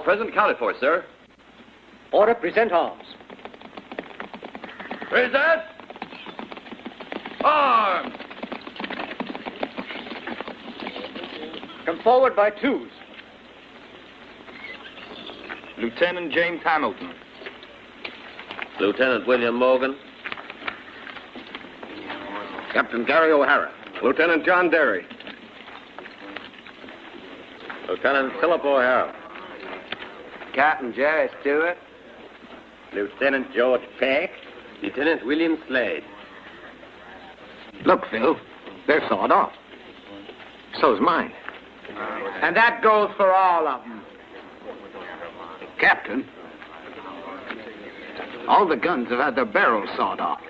Present accounted for, sir. Order, present arms. Present arms. Come forward by twos. Lieutenant James Hamilton. Lieutenant William Morgan. Captain Gary O'Hara. Lieutenant John Derry. Lieutenant Philip O'Hara. Captain Jerry Stewart. Lieutenant George Peck. Lieutenant William Slade. Look, Phil, they're sawed off. So's mine. And that goes for all of them. Captain, all the guns have had their barrels sawed off.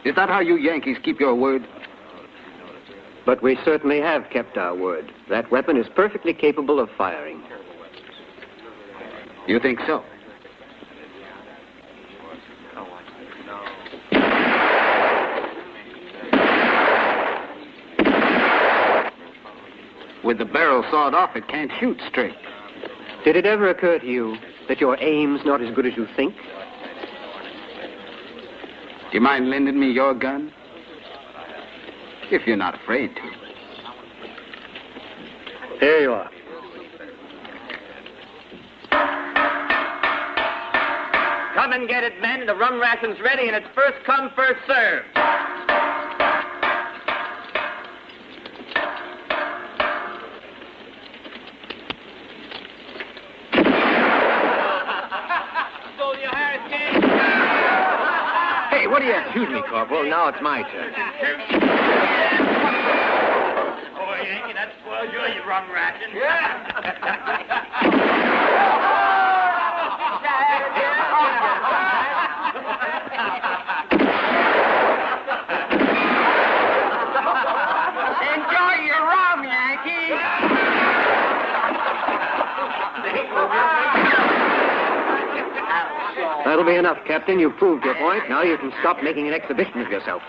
Is that how you Yankees keep your word? But we certainly have kept our word. That weapon is perfectly capable of firing. You think so? With the barrel sawed off, it can't shoot straight. Did it ever occur to you that your aim's not as good as you think? Do you mind lending me your gun? If you're not afraid to. Here you are. Come and get it, men. The rum ration's ready, and it's first come, first served. Hey, what do you shoot me, Corporal? Now it's my turn. Oh, Yankee, that spoils your rum ration. Enjoy your rum, Yankee. That'll be enough, Captain. You've proved your point. Now you can stop making an exhibition of yourself.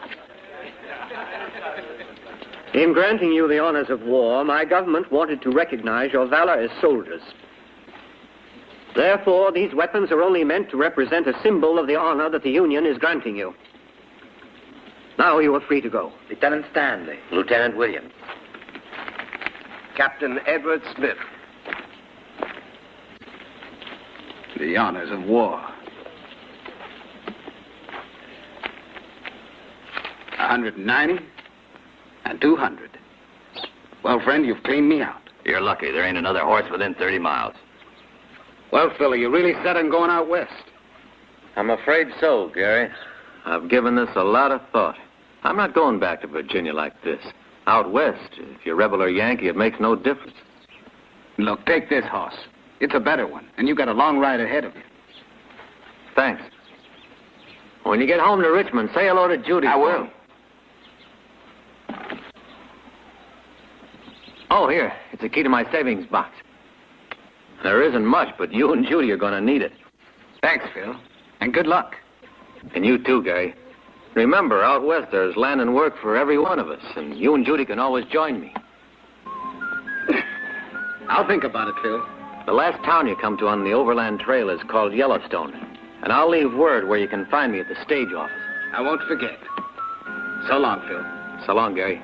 In granting you the honors of war, my government wanted to recognize your valor as soldiers. Therefore, these weapons are only meant to represent a symbol of the honor that the Union is granting you. Now you are free to go. Lieutenant Stanley. Lieutenant Williams. Captain Edward Smith. The honors of war. 190 and 200. Well, friend, you've cleaned me out. You're lucky. There ain't another horse within 30 miles. Well, Phil, are you really set on going out west? I'm afraid so, Gary. I've given this a lot of thought. I'm not going back to Virginia like this. Out west, if you're rebel or Yankee, it makes no difference. Look, take this horse. It's a better one, and you got a long ride ahead of you. Thanks. When you get home to Richmond, say hello to Judy. I will. Oh, here. It's a key to my savings box. There isn't much, but you and Judy are going to need it. Thanks, Phil, and good luck. And you too, Gary. Remember, out west there's land and work for every one of us, and you and Judy can always join me. I'll think about it, Phil. The last town you come to on the Overland Trail is called Yellowstone, and I'll leave word where you can find me at the stage office. I won't forget. So long, Phil. So long, Gary.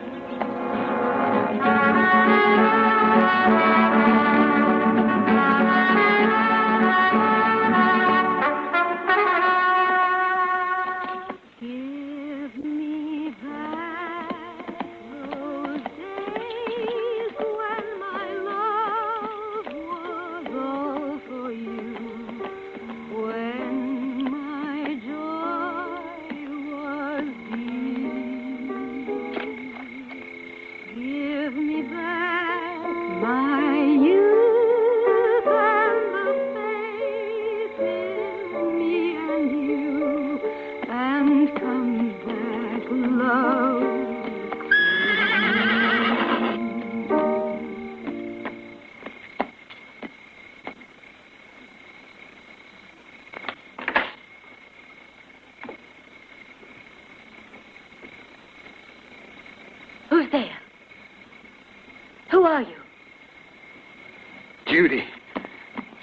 Who's there? Who are you? Judy.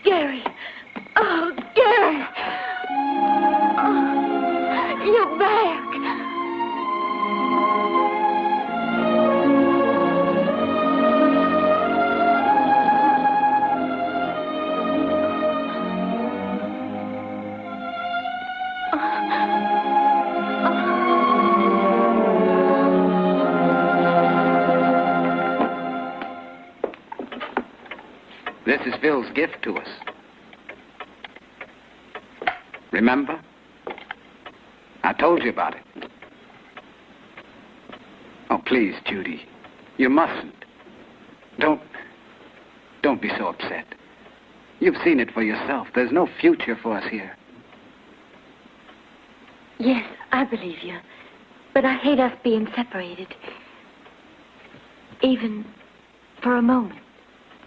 Gary. Oh, Gary. Oh, you're back. This is Phil's gift to us. Remember? I told you about it. Oh, please, Judy. You mustn't. Don't be so upset. You've seen it for yourself. There's no future for us here. Yes, I believe you. But I hate us being separated. Even for a moment.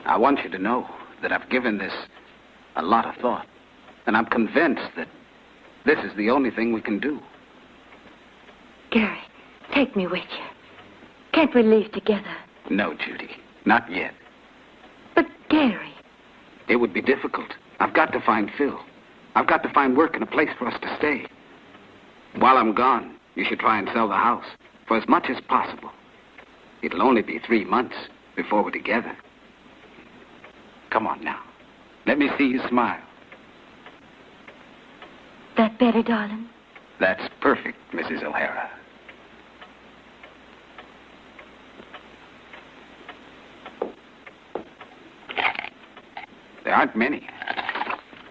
I want you to know that I've given this a lot of thought. And I'm convinced that this is the only thing we can do. Gary, take me with you. Can't we leave together? No, Judy. Not yet. But, Gary... It would be difficult. I've got to find Phil. I've got to find work and a place for us to stay. While I'm gone, you should try and sell the house for as much as possible. It'll only be 3 months before we're together. Come on now. Let me see you smile. That better, darling? That's perfect, Mrs. O'Hara. There aren't many.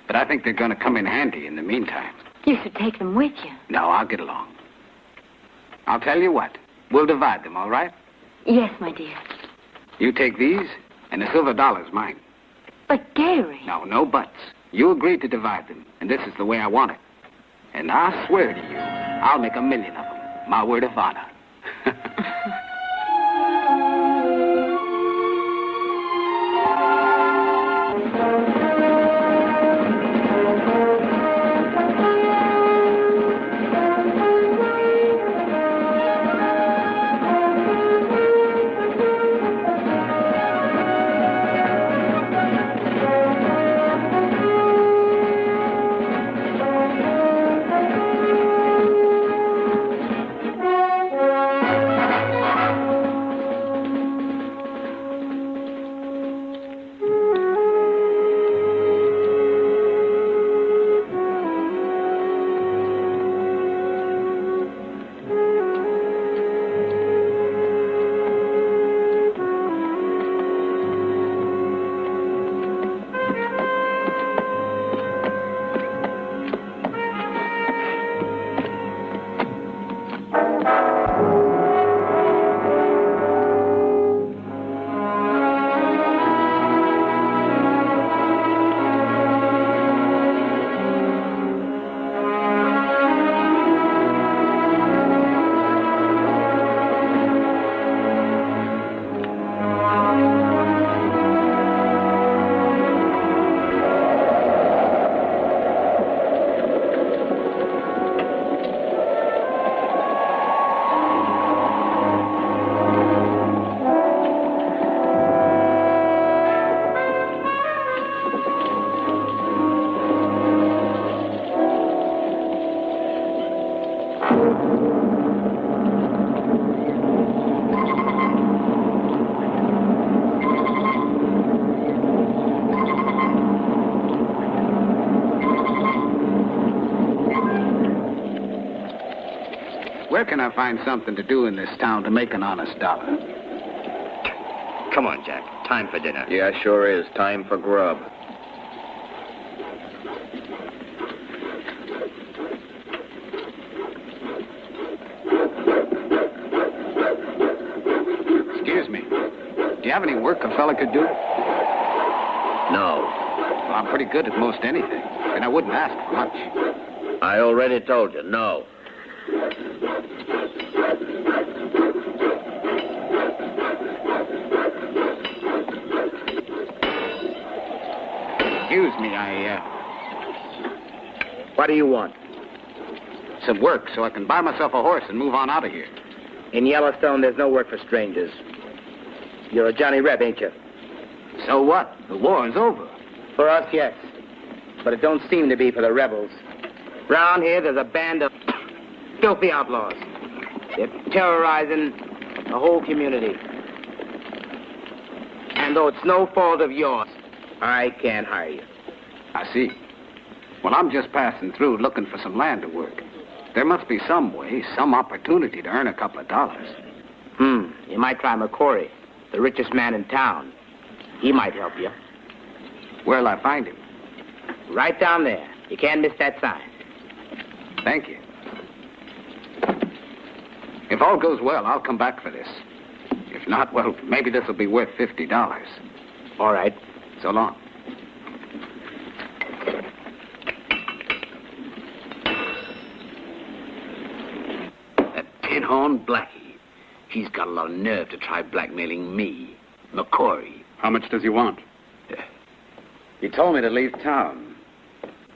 But I think they're going to come in handy in the meantime. You should take them with you. No, I'll get along. I'll tell you what. We'll divide them, all right? Yes, my dear. You take these, and the silver dollar's mine. But, Gary... No buts. You agreed to divide them, and this is the way I want it. And I swear to you, I'll make 1 million of them. My word of honor. can I find something to do in this town to make an honest dollar? Come on, Jack. Time for dinner. Yeah, sure is. Time for grub. Excuse me. Do you have any work a fella could do? No. Well, I'm pretty good at most anything, and I wouldn't ask for much. I already told you, no. Excuse me, What do you want? some work so I can buy myself a horse and move on out of here. In Yellowstone, there's no work for strangers. You're a Johnny Reb, ain't you? So what? The war is over. For us, yes. But it don't seem to be for the rebels. Round here, there's a band of filthy outlaws. They're terrorizing the whole community. And though it's no fault of yours, I can't hire you. I see. Well, I'm just passing through looking for some land to work. There must be some way, some opportunity to earn a couple of dollars. You might try McCory, the richest man in town. He might help you. Where'll I find him? Right down there. You can't miss that sign. Thank you. If all goes well, I'll come back for this. If not, well, maybe this will be worth $50. All right. So long. That tin-horn blackie. He's got a lot of nerve to try blackmailing me, McCory. How much does he want? He told me to leave town.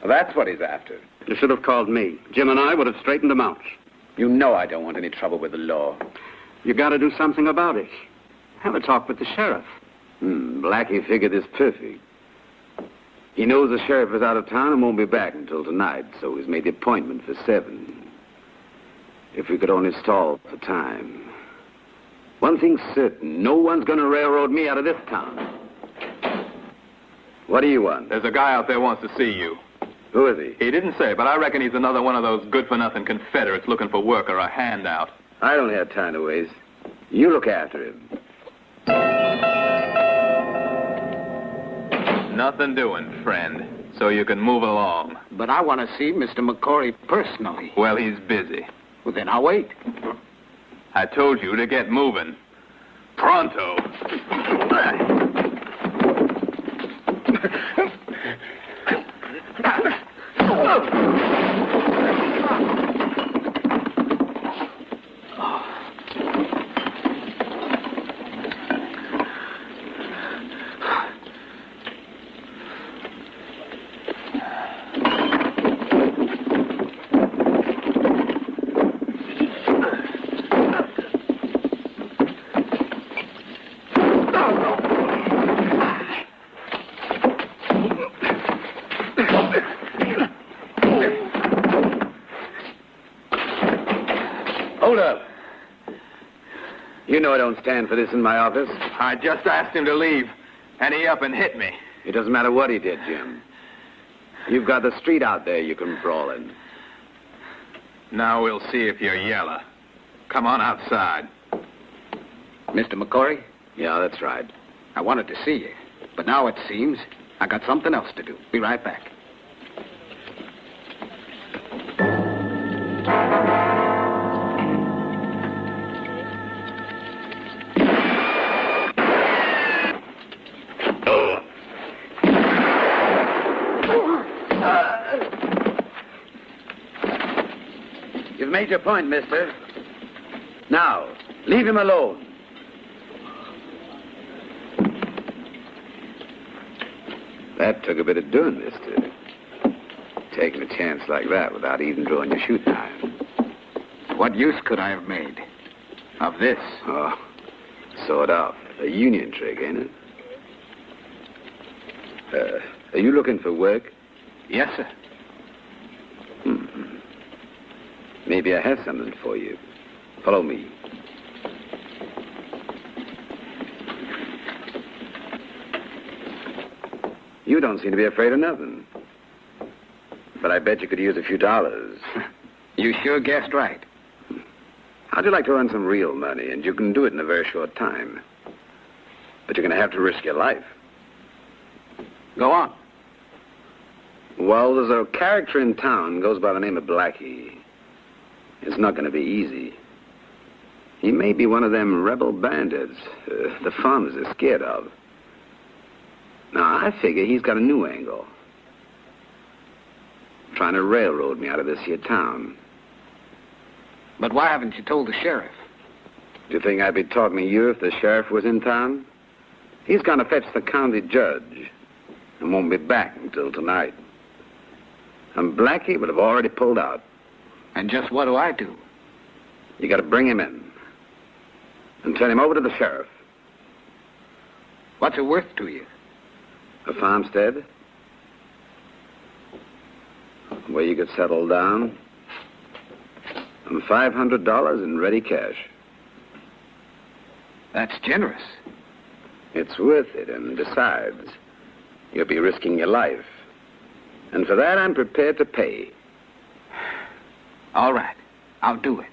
Well, that's what he's after. You should have called me. Jim and I would have straightened him out. You know I don't want any trouble with the law. You got to do something about it. Have a talk with the sheriff. Blackie figured this perfect. He knows the sheriff is out of town and won't be back until tonight, so he's made the appointment for 7. If we could only stall for time. One thing's certain, no one's going to railroad me out of this town. What do you want? There's a guy out there wants to see you. Who is he? He didn't say, but I reckon he's another one of those good-for-nothing Confederates looking for work or a handout. I don't have time to waste. You look after him. Nothing doing, friend. So you can move along. But I want to see Mr. McCory personally. Well, he's busy. Well, then I'll wait. I told you to get moving. Pronto. Hold up. You know I don't stand for this in my office. I just asked him to leave, and he up and hit me. It doesn't matter what he did, Jim. You've got the street out there you can brawl in. Now we'll see if you're yeller. Come on outside. Mr. McCory, Yeah, that's right. I wanted to see you, but now it seems I got something else to do. Be right back. You've made your point, mister. Now, leave him alone. That took a bit of doing, mister. Taking a chance like that without even drawing your shooting iron. What use could I have made of this? Oh, sort of. A union trick, ain't it? Are you looking for work? Yes, sir. Maybe I have something for you. Follow me. You don't seem to be afraid of nothing. But I bet you could use a few dollars. You sure guessed right. How'd you like to earn some real money? And you can do it in a very short time. But you're going to have to risk your life. Go on. Well, there's a character in town goes by the name of Blackie. It's not going to be easy. He may be one of them rebel bandits the farmers are scared of. Now, I figure he's got a new angle. Trying to railroad me out of this here town. But why haven't you told the sheriff? Do you think I'd be talking to you if the sheriff was in town? He's gonna fetch the county judge and won't be back until tonight. And Blackie would have already pulled out. And just what do I do? You gotta bring him in and turn him over to the sheriff. What's it worth to you? A farmstead where you could settle down, and $500 in ready cash. That's generous. It's worth it, and besides, you'll be risking your life. And for that, I'm prepared to pay. All right, I'll do it.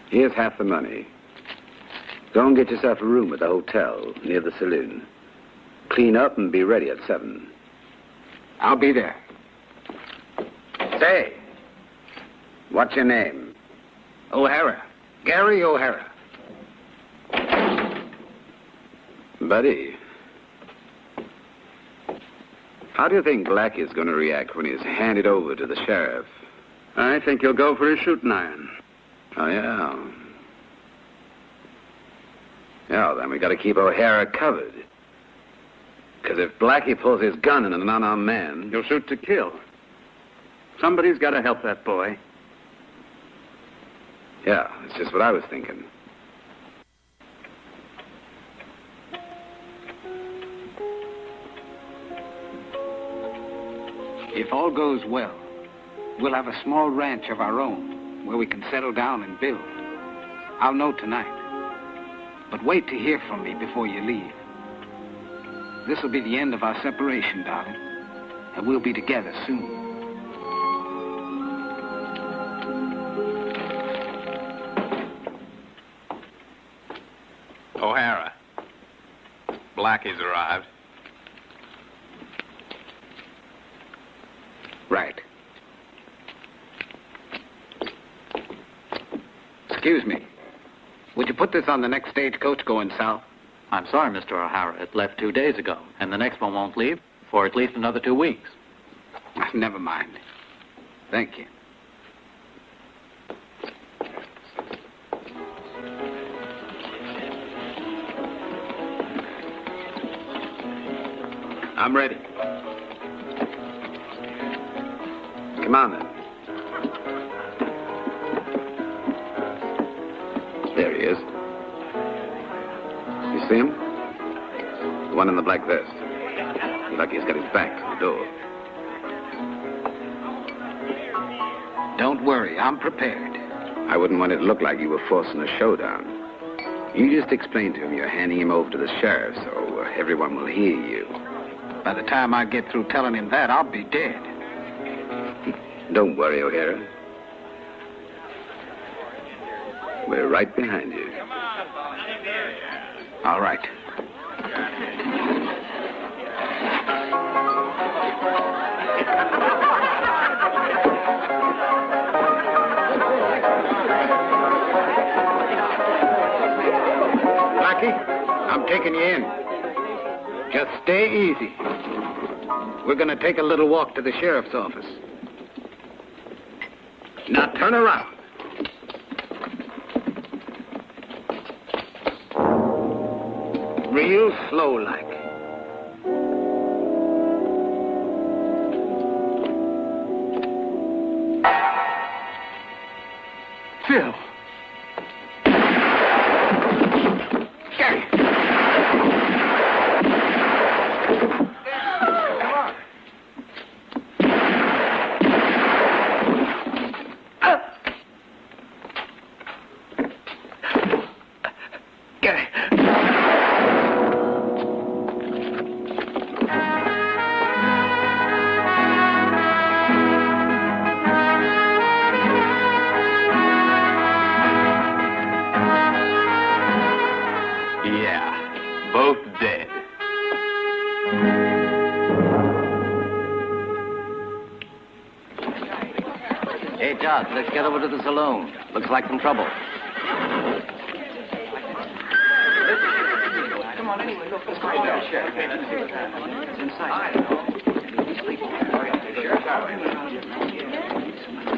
Here's half the money. Go and get yourself a room at the hotel near the saloon. Clean up and be ready at 7. I'll be there. Say, what's your name? O'Hara. Gary O'Hara. Buddy, how do you think Blackie's going to react when he's handed over to the sheriff? I think he'll go for his shooting iron. Oh, yeah. Yeah, then we got to keep O'Hara covered. Because if Blackie pulls his gun on an unarmed man... You'll shoot to kill. Somebody's got to help that boy. Yeah, that's just what I was thinking. If all goes well, we'll have a small ranch of our own where we can settle down and build. I'll know tonight. But wait to hear from me before you leave. This will be the end of our separation, darling. And we'll be together soon. O'Hara. Blackie's arrived. Right. Excuse me. Would you put this on the next stagecoach going south? I'm sorry, Mr. O'Hara. It left 2 days ago, and the next one won't leave for at least another 2 weeks. Never mind. Thank you. I'm ready. Come on, then. There he is. You see him? The one in the black vest. Lucky he's got his back to the door. Don't worry, I'm prepared. I wouldn't want it to look like you were forcing a showdown. You just explain to him you're handing him over to the sheriff so everyone will hear you. By the time I get through telling him that, I'll be dead. Don't worry, O'Hara. We're right behind you. All right. Blackie, I'm taking you in. Just stay easy. We're going to take a little walk to the sheriff's office. Now turn around. Real slow like. Phil. Gary. Hey, Judge, let's get over to the saloon. Looks like some trouble. Come on, anyway, look, let's go over to the sheriff. It's inside. He's sleeping. Let's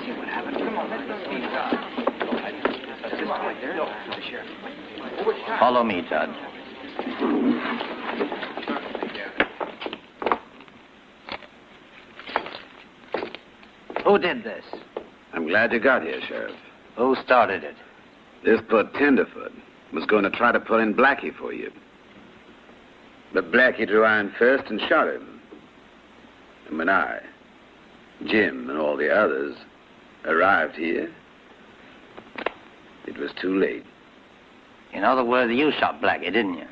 see what happened. Come on, let's see. That's just right there. The sheriff. Follow me, Judge. Who did this? I'm glad you got here, Sheriff. Who started it? This poor tenderfoot was going to try to pull in Blackie for you. But Blackie drew iron first and shot him. And when I, Jim, and all the others arrived here, it was too late. In other words, you shot Blackie, didn't you?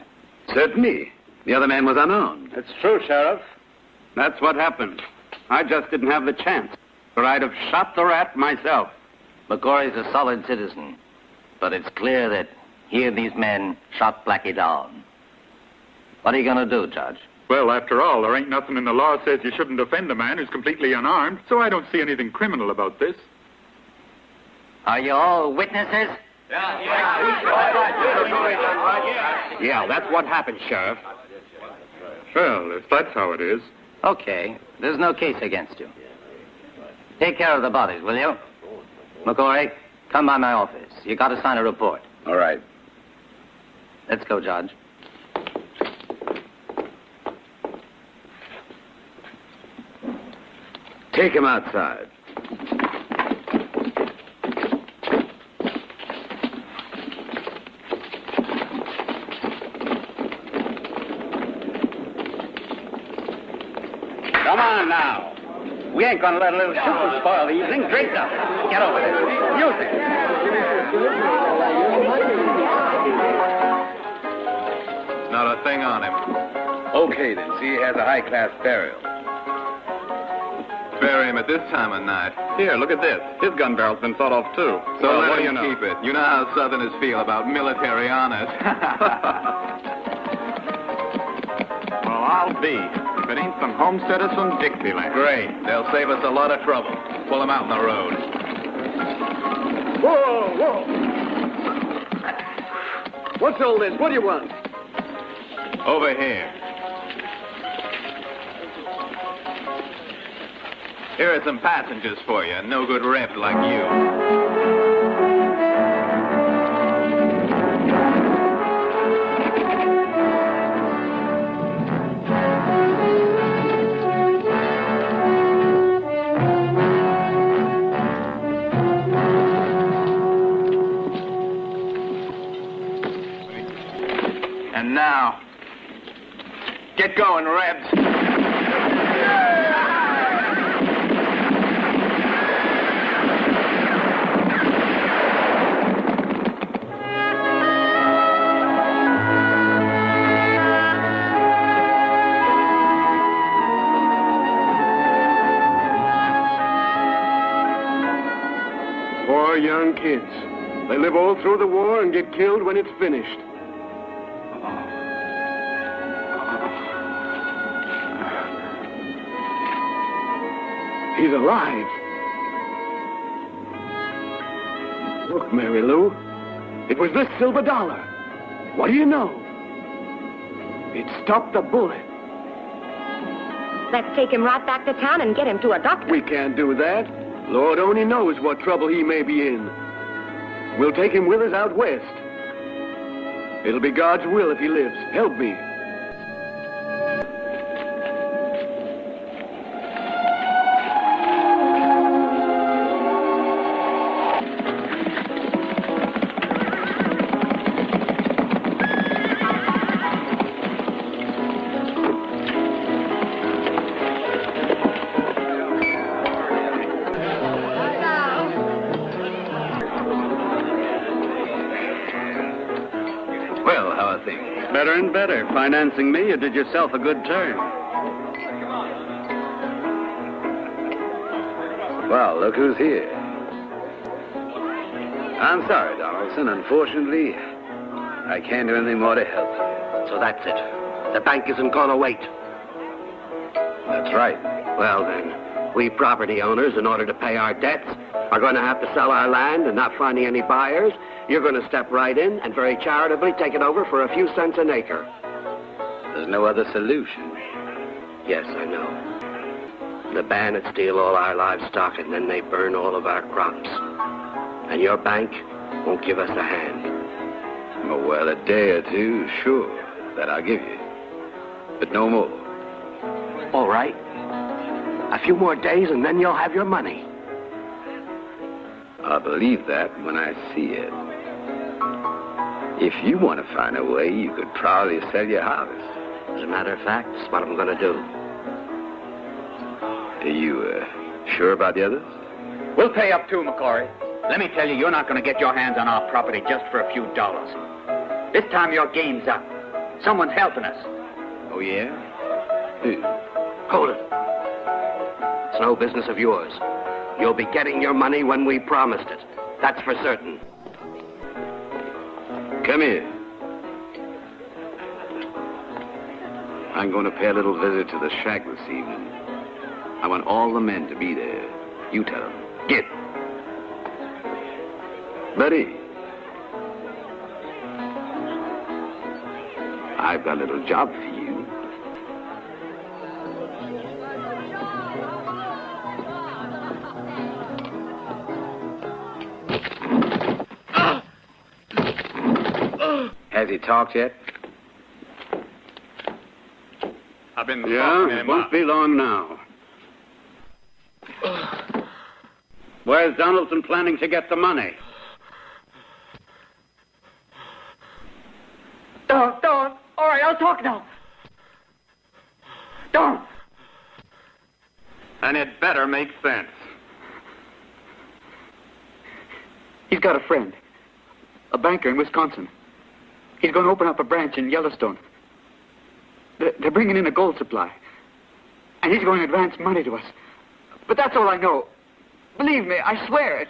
Certainly. The other man was unarmed. It's true, Sheriff. That's what happened. I just didn't have the chance, or I'd have shot the rat myself. McCory's a solid citizen, but it's clear that he and these men shot Blackie down. What are you going to do, Judge? Well, after all, there ain't nothing in the law says you shouldn't offend a man who's completely unarmed, so I don't see anything criminal about this. Are you all witnesses? Yeah, that's what happened, Sheriff. Well, if that's how it is. Okay, there's no case against you. Take care of the bodies, will you? McCory, come by my office. You got to sign a report. All right. Let's go, Judge. Take him outside. Come on now. We ain't gonna let a little shooting spoil the evening. Drink up. Get over there. Music. Not a thing on him. Okay, then. See, he has a high-class burial. Bury him at this time of night. Here, look at this. His gun barrel's been sawed off, too. So Well, let what do him you know? keep it. You know how Southerners feel about military honors. Well, I'll be. If it ain't some homesteaders from Dixieland. Great. They'll save us a lot of trouble. Pull them out on the road. Whoa, whoa. What's all this? What do you want? Over here. Here are some passengers for you. No good rep like you. And now, get going, Rebs. Poor young kids. They live all through the war and get killed when it's finished. He's alive. Look, Mary Lou. It was this silver dollar. What do you know? It stopped a bullet. Let's take him right back to town and get him to a doctor. We can't do that. Lord only knows what trouble he may be in. We'll take him with us out west. It'll be God's will if he lives. Help me. Well, how are things? Better and better. Financing me, you did yourself a good turn. Well, look who's here. I'm sorry, Donaldson. Unfortunately, I can't do anything more to help. So that's it. The bank isn't gonna wait. That's right. Well, then, We property owners, in order to pay our debts, are going to have to sell our land and not finding any buyers. You're going to step right in and very charitably take it over for a few cents an acre. There's no other solution. Yes, I know. The bandits steal all our livestock and then they burn all of our crops. And your bank won't give us a hand. Oh, well, a day or two, sure, that I'll give you. But no more. All right. A few more days and then you'll have your money. I'll believe that when I see it. If you want to find a way, you could probably sell your harvest. As a matter of fact, that's what I'm going to do. Are you sure about the others? We'll pay up too, McCory. Let me tell you, you're not going to get your hands on our property just for a few dollars. This time your game's up. Someone's helping us. Oh, yeah? Who? Hold it. It's no business of yours. You'll be getting your money when we promised it. That's for certain. Come here. I'm going to pay a little visit to the shack this evening. I want all the men to be there. You tell them. Get. Buddy. I've got a little job for you. Has he talked yet? I've been Yeah, it won't be long now. Where's Donaldson planning to get the money? Don't. All right, I'll talk now. Don't. And it better make sense. He's got a friend, a banker in Wisconsin. He's going to open up a branch in Yellowstone. They're bringing in a gold supply. And he's going to advance money to us. But that's all I know. Believe me, I swear it.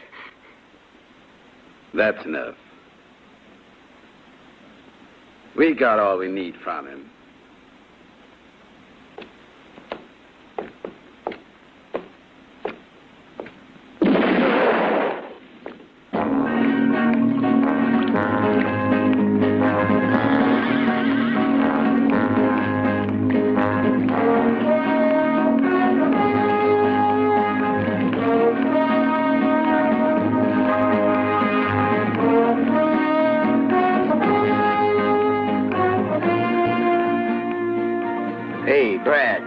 That's enough. We got all we need from him. Hey, Brad.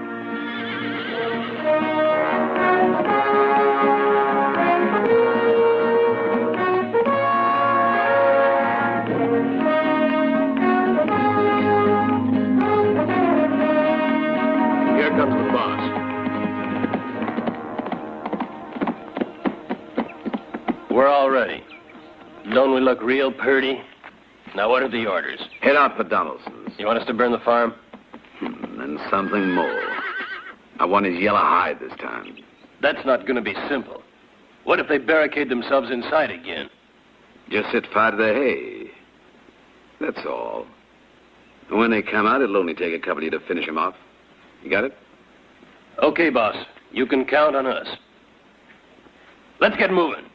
Here comes the boss. We're all ready. Don't we look real purty? Now, what are the orders? Head out for Donaldson's. You want us to burn the farm? And something more. I want his yellow hide this time. That's not going to be simple. What if they barricade themselves inside again? Just set fire to the hay. That's all. And when they come out, it'll only take a couple of you to finish them off. You got it? Okay, boss. You can count on us. Let's get moving.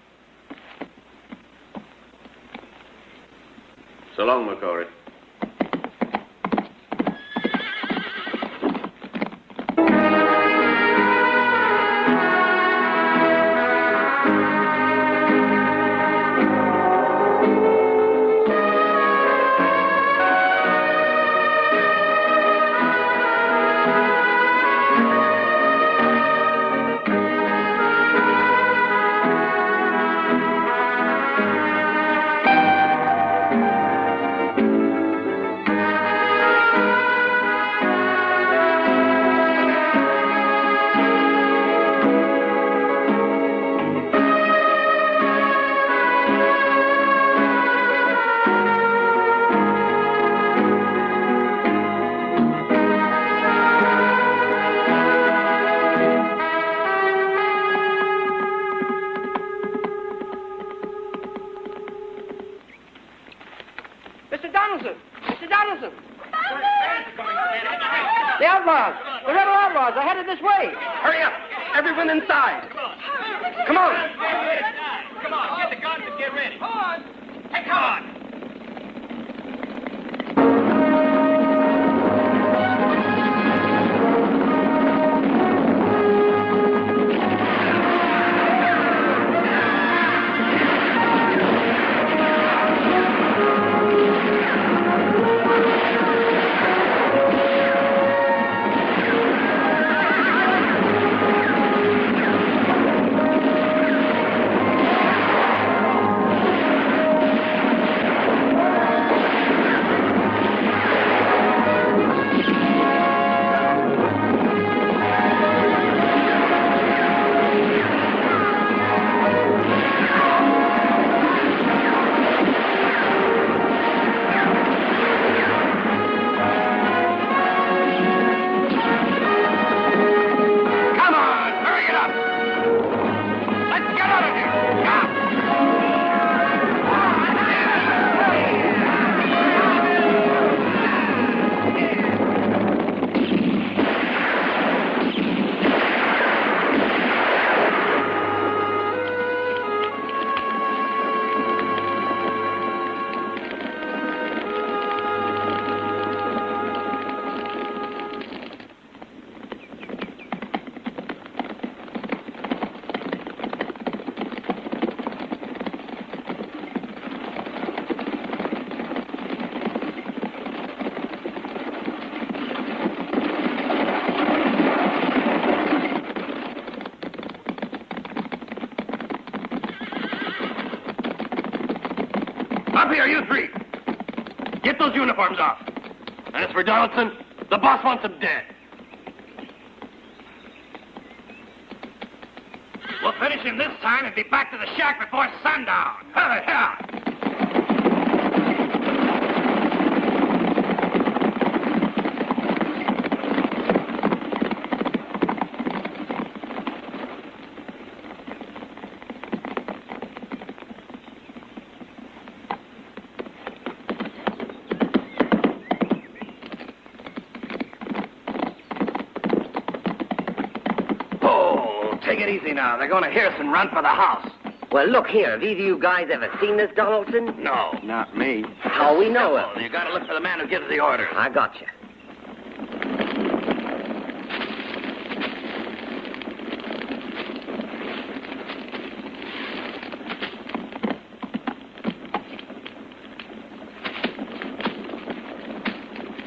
So long, McCory. The outlaws! The rebel outlaws are headed this way! Hurry up! Everyone inside. Come on. Come on, get the guns and get ready. Come on. Hey, come on. Up here, you three. Get those uniforms off. And as for Donaldson, the boss wants him dead. We'll finish him this time and be back to the shack before sundown. Take it easy now. They're going to hear us and run for the house. Well, look here. Have either of you guys ever seen this Donaldson? No. Not me. How we know it? You got to look for the man who gives the orders. I got you.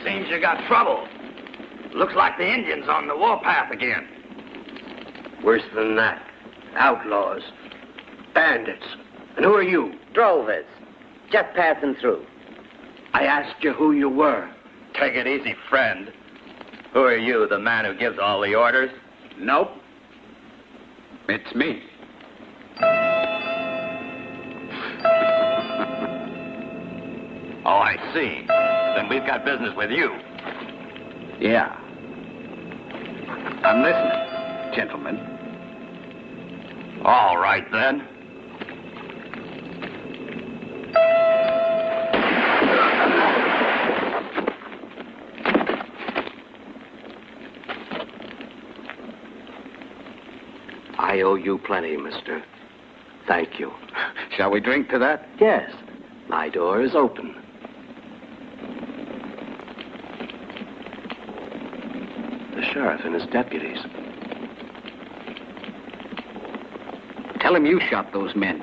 Seems you got trouble. Looks like the Indians on the warpath again. Worse than that. Outlaws. Bandits. And who are you? Drovers. Just passing through. I asked you who you were. Take it easy, friend. Who are you, the man who gives all the orders? Nope. It's me. Oh, I see. Then we've got business with you. Yeah. I'm listening, gentlemen. All right, then. I owe you plenty, mister. Thank you. Shall we drink to that? Yes. My door is open. The sheriff and his deputies. Tell him you shot those men.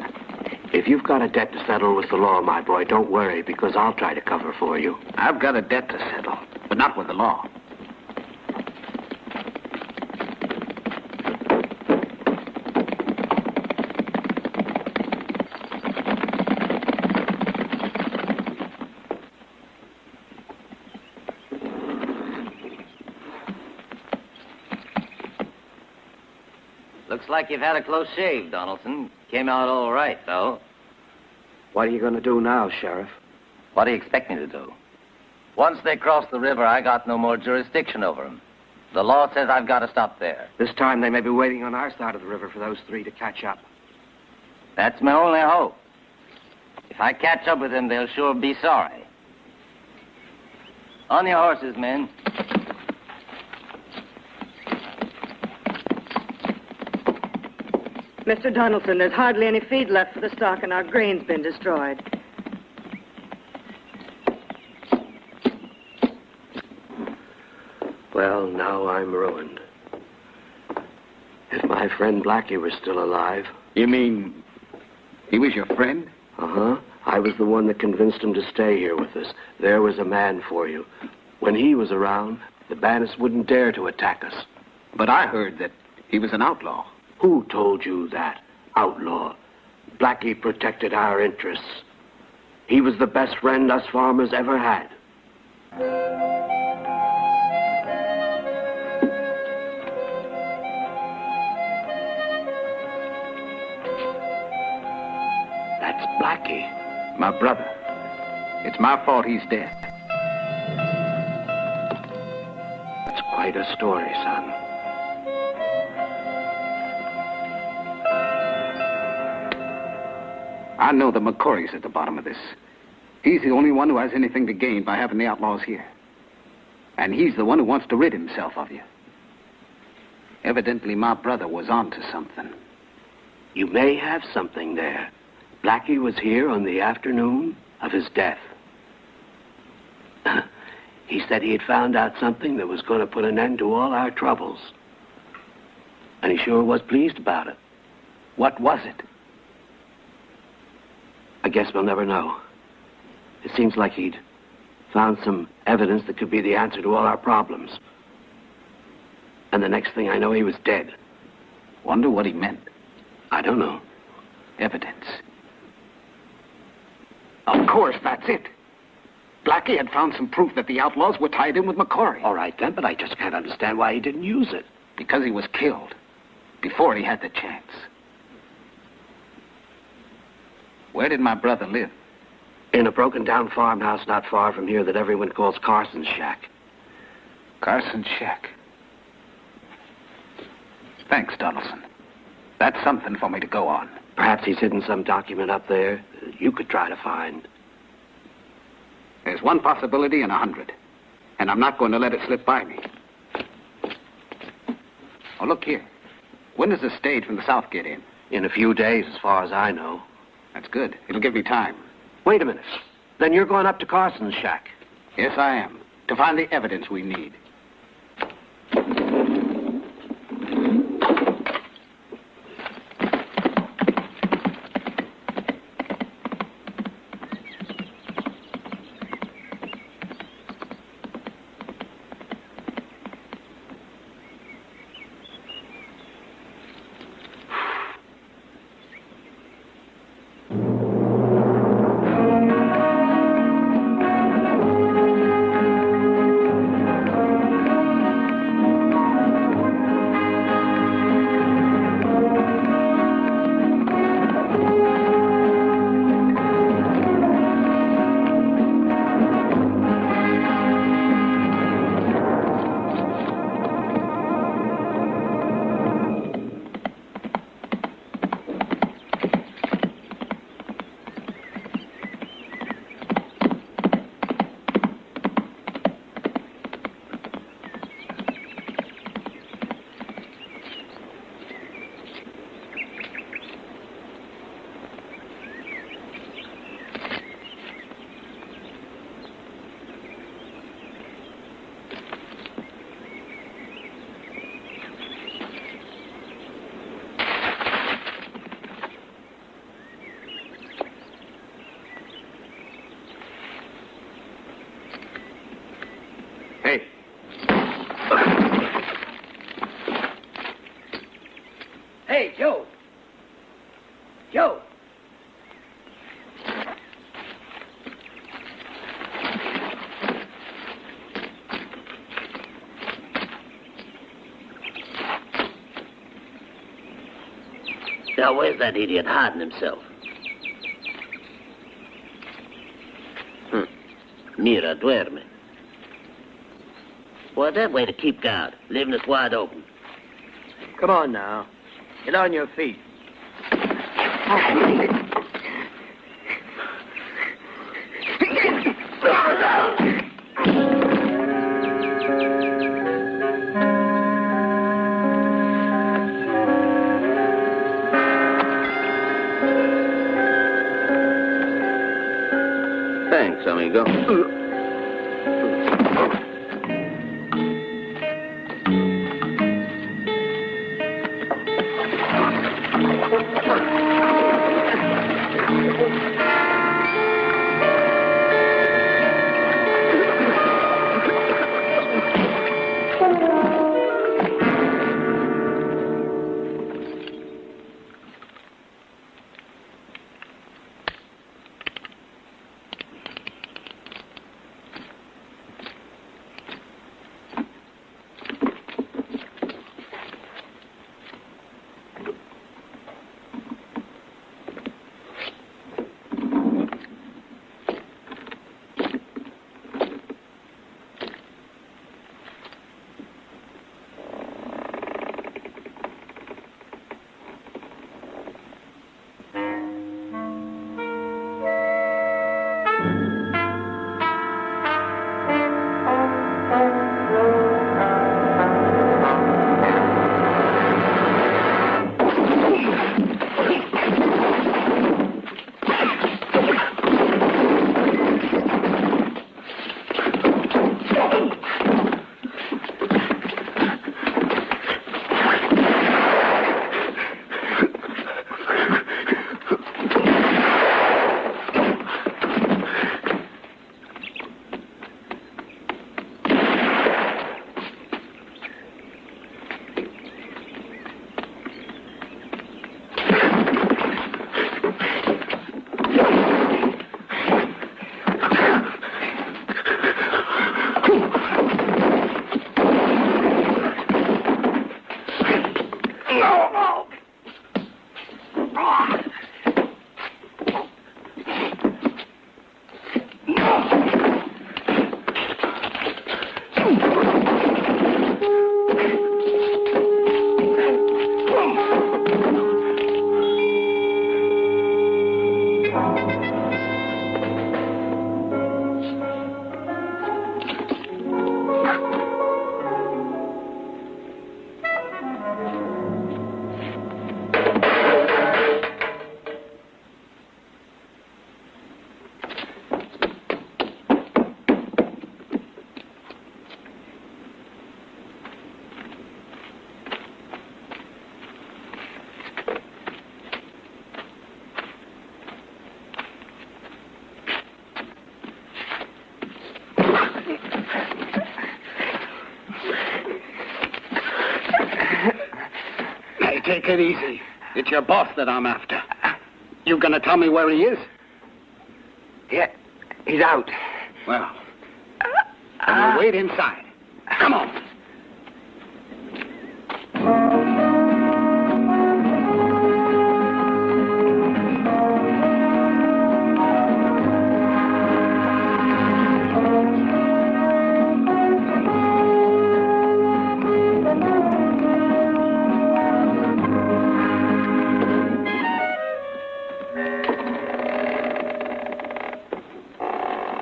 If you've got a debt to settle with the law, my boy, don't worry, because I'll try to cover for you. I've got a debt to settle, but not with the law. Looks like you've had a close shave, Donaldson. Came out all right, though. What are you going to do now, Sheriff? What do you expect me to do? Once they cross the river, I got no more jurisdiction over them. The law says I've got to stop there. This time they may be waiting on our side of the river for those three to catch up. That's my only hope. If I catch up with them, they'll sure be sorry. On your horses, men. Mr. Donaldson, there's hardly any feed left for the stock, and our grain's been destroyed. Well, now I'm ruined. If my friend Blackie were still alive... You mean he was your friend? Uh-huh. I was the one that convinced him to stay here with us. There was a man for you. When he was around, the bandits wouldn't dare to attack us. But I heard that he was an outlaw. Who told you that? Outlaw. Blackie protected our interests. He was the best friend us farmers ever had. That's Blackie. My brother. It's my fault he's dead. That's quite a story, son. I know that McCory's at the bottom of this. He's the only one who has anything to gain by having the outlaws here. And he's the one who wants to rid himself of you. Evidently, my brother was onto something. You may have something there. Blackie was here on the afternoon of his death. He said he had found out something that was going to put an end to all our troubles. And he sure was pleased about it. What was it? I guess we'll never know. It seems like he'd found some evidence that could be the answer to all our problems. And the next thing I know, he was dead. Wonder what he meant. I don't know. Evidence. Of course, that's it. Blackie had found some proof that the outlaws were tied in with McCory. All right, then, but I just can't understand why he didn't use it. Because he was killed before he had the chance. Where did my brother live? In a broken-down farmhouse not far from here that everyone calls Carson's Shack. Carson's Shack. Thanks, Donaldson. That's something for me to go on. Perhaps he's hidden some document up there you could try to find. There's one possibility in 100, and I'm not going to let it slip by me. Oh, look here. When does the stage from the south get in? In a few days, as far as I know. That's good. It'll give me time. Wait a minute. Then you're going up to Carson's Shack? Yes, I am. To find the evidence we need. Hey, Joe. Joe. Now, where's that idiot hiding himself? Mira, duerme. Well, that way to keep guard, leaving us wide open. Come on now. Get on your feet. Thanks, amigo. Take it easy. It's your boss that I'm after. You gonna tell me where he is? Yeah, he's out. Well, then we'll wait inside. Come on.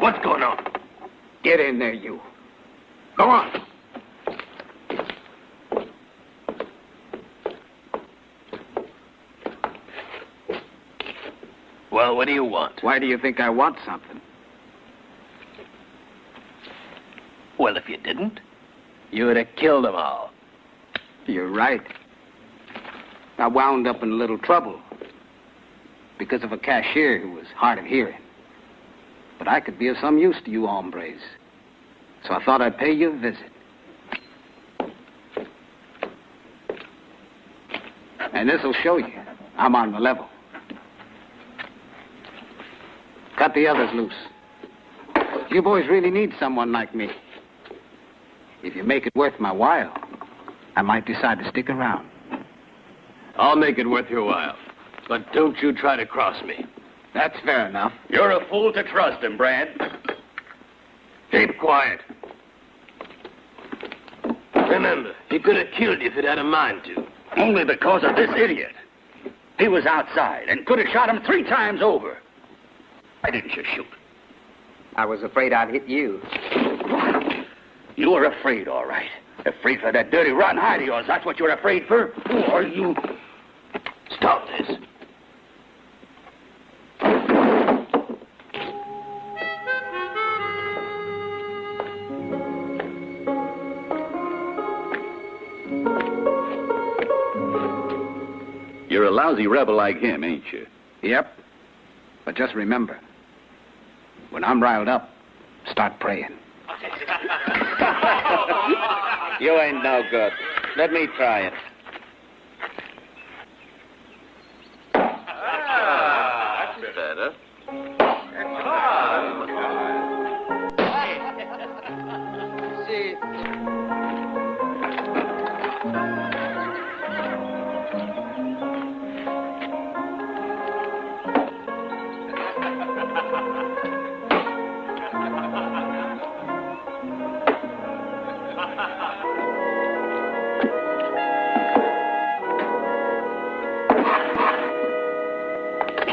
What's going on? Get in there, you. Go on. Well, what do you want? Why do you think I want something? Well, if you didn't, you would have killed them all. You're right. I wound up in a little trouble because of a cashier who was hard of hearing. But I could be of some use to you hombres. So I thought I'd pay you a visit. And this'll show you I'm on the level. Cut the others loose. You boys really need someone like me. If you make it worth my while, I might decide to stick around. I'll make it worth your while. But don't you try to cross me. That's fair enough. You're a fool to trust him, Brad. Keep quiet. Remember, he could have killed you if he'd had a mind to. Only because of this idiot. He was outside and could have shot him 3 times over. Why didn't you shoot? I was afraid I'd hit you. You were afraid, all right. Afraid for that dirty rotten hide of yours. That's what you're afraid for? Who are you? Stop this. lousy rebel like him, ain't you? Yep. But just remember, when I'm riled up, start praying. You ain't no good. Let me try it. That's better.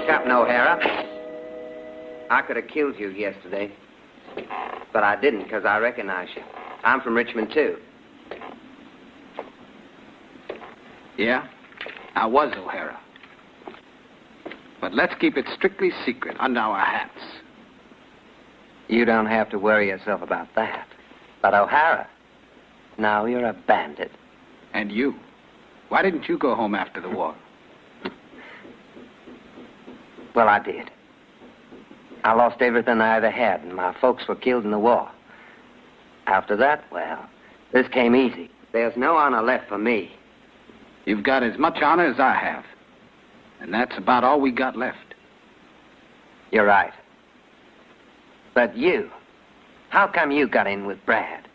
Captain O'Hara, I could have killed you yesterday, but I didn't because I recognize you. I'm from Richmond, too. Yeah, I was O'Hara. But let's keep it strictly secret under our hats. You don't have to worry yourself about that. But O'Hara, now you're a bandit. And you? Why didn't you go home after the war? Well, I did. I lost everything I ever had, and my folks were killed in the war. After that, well, this came easy. There's no honor left for me. You've got as much honor as I have. And that's about all we got left. You're right. But you, how come you got in with Brad?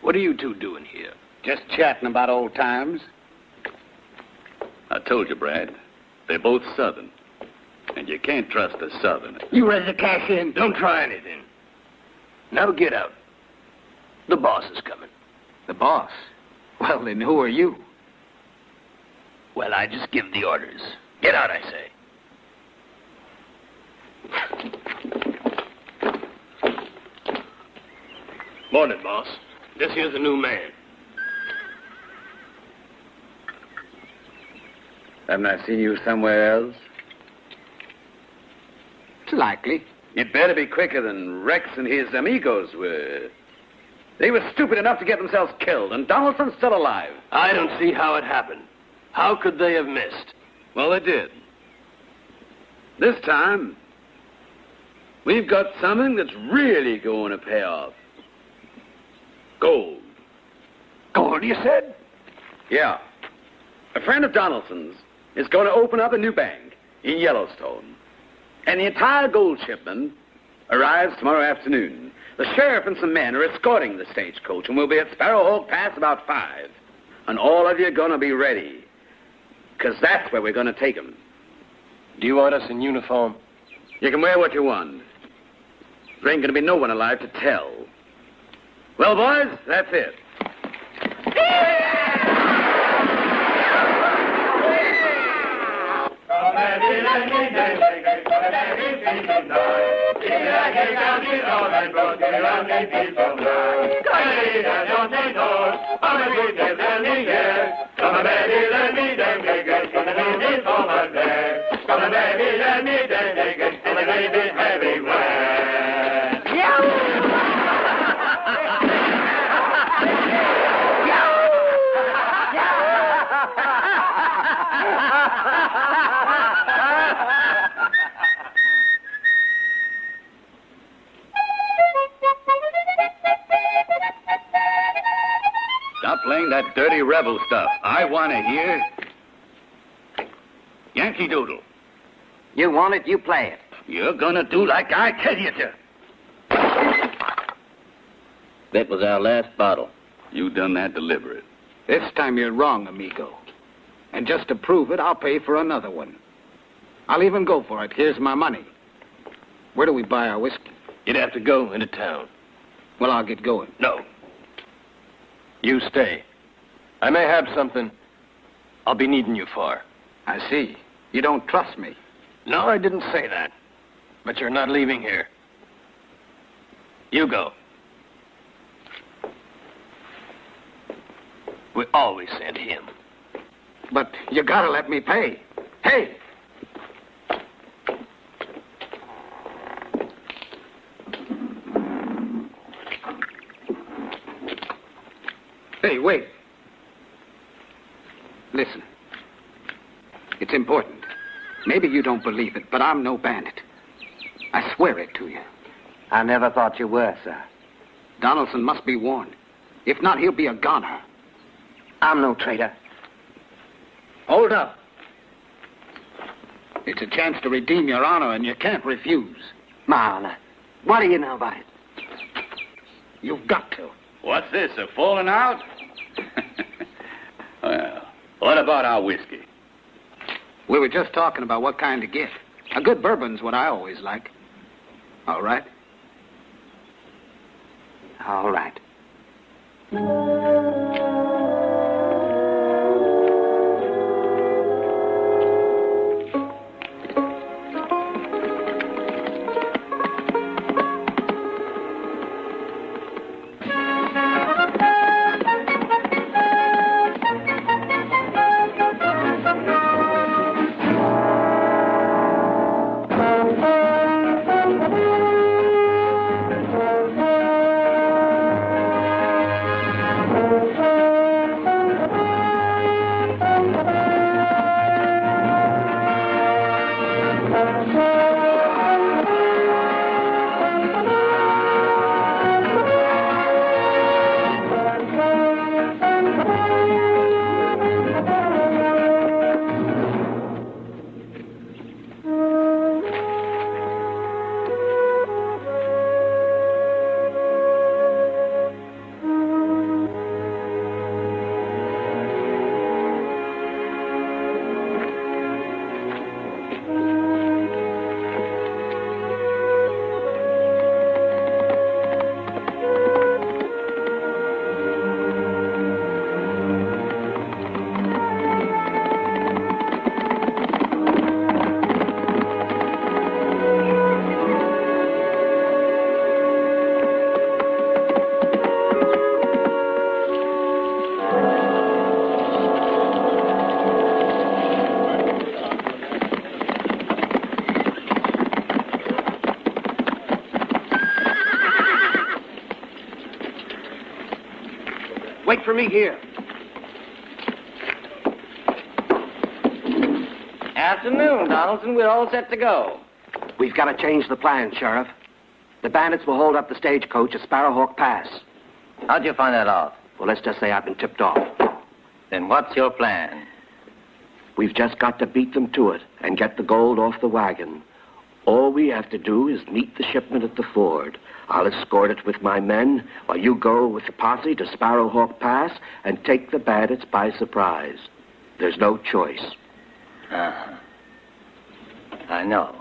What are you two doing here? Just chatting about old times. I told you, Brad. They're both Southern. And you can't trust a Southerner. You ready to cash in? Don't try anything. Now get out. The boss is coming. The boss? Well, then who are you? Well, I just give the orders. Get out, I say. Morning, boss. This here's a new man. Haven't I seen you somewhere else? It's likely. You'd better be quicker than Rex and his amigos were. They were stupid enough to get themselves killed, and Donaldson's still alive. I don't see how it happened. How could they have missed? Well, they did. This time, we've got something that's really going to pay off. Gold. Gold, you said? Yeah. A friend of Donaldson's is going to open up a new bank in Yellowstone. And the entire gold shipment arrives tomorrow afternoon. The sheriff and some men are escorting the stagecoach, and we'll be at Sparrowhawk Pass about 5. And all of you are going to be ready, because that's where we're going to take them. Do you want us in uniform? You can wear what you want. There ain't going to be no one alive to tell. Well, boys, that's it. Stop playing that dirty rebel stuff. I want to hear Yankee Doodle. You want it, you play it. You're gonna do like I tell you to. That was our last bottle. You done that deliberate. This time you're wrong, amigo. And just to prove it, I'll pay for another one. I'll even go for it. Here's my money. Where do we buy our whiskey? You'd have to go into town. Well, I'll get going. No. You stay. I may have something I'll be needing you for. I see. You don't trust me. No, I didn't say that. But you're not leaving here. You go. We always send him. But you gotta let me pay. Hey! Hey, wait. Listen. It's important. Maybe you don't believe it, but I'm no bandit. I swear it to you. I never thought you were, sir. Donaldson must be warned. If not, he'll be a goner. I'm no traitor. Hold up. It's a chance to redeem your honor, and you can't refuse. My honor. What do you know about it? You've got to. What's this, a falling out? Well, what about our whiskey? We were just talking about what kind to get. A good bourbon's what I always like. All right? All right. Wait for me here. Afternoon, Donaldson. We're all set to go. We've got to change the plan, Sheriff. The bandits will hold up the stagecoach at Sparrowhawk Pass. How'd you find that out? Well, let's just say I've been tipped off. Then what's your plan? We've just got to beat them to it and get the gold off the wagon. All we have to do is meet the shipment at the ford. I'll escort it with my men while you go with the posse to Sparrowhawk Pass and take the bandits by surprise. There's no choice. Uh-huh. I know.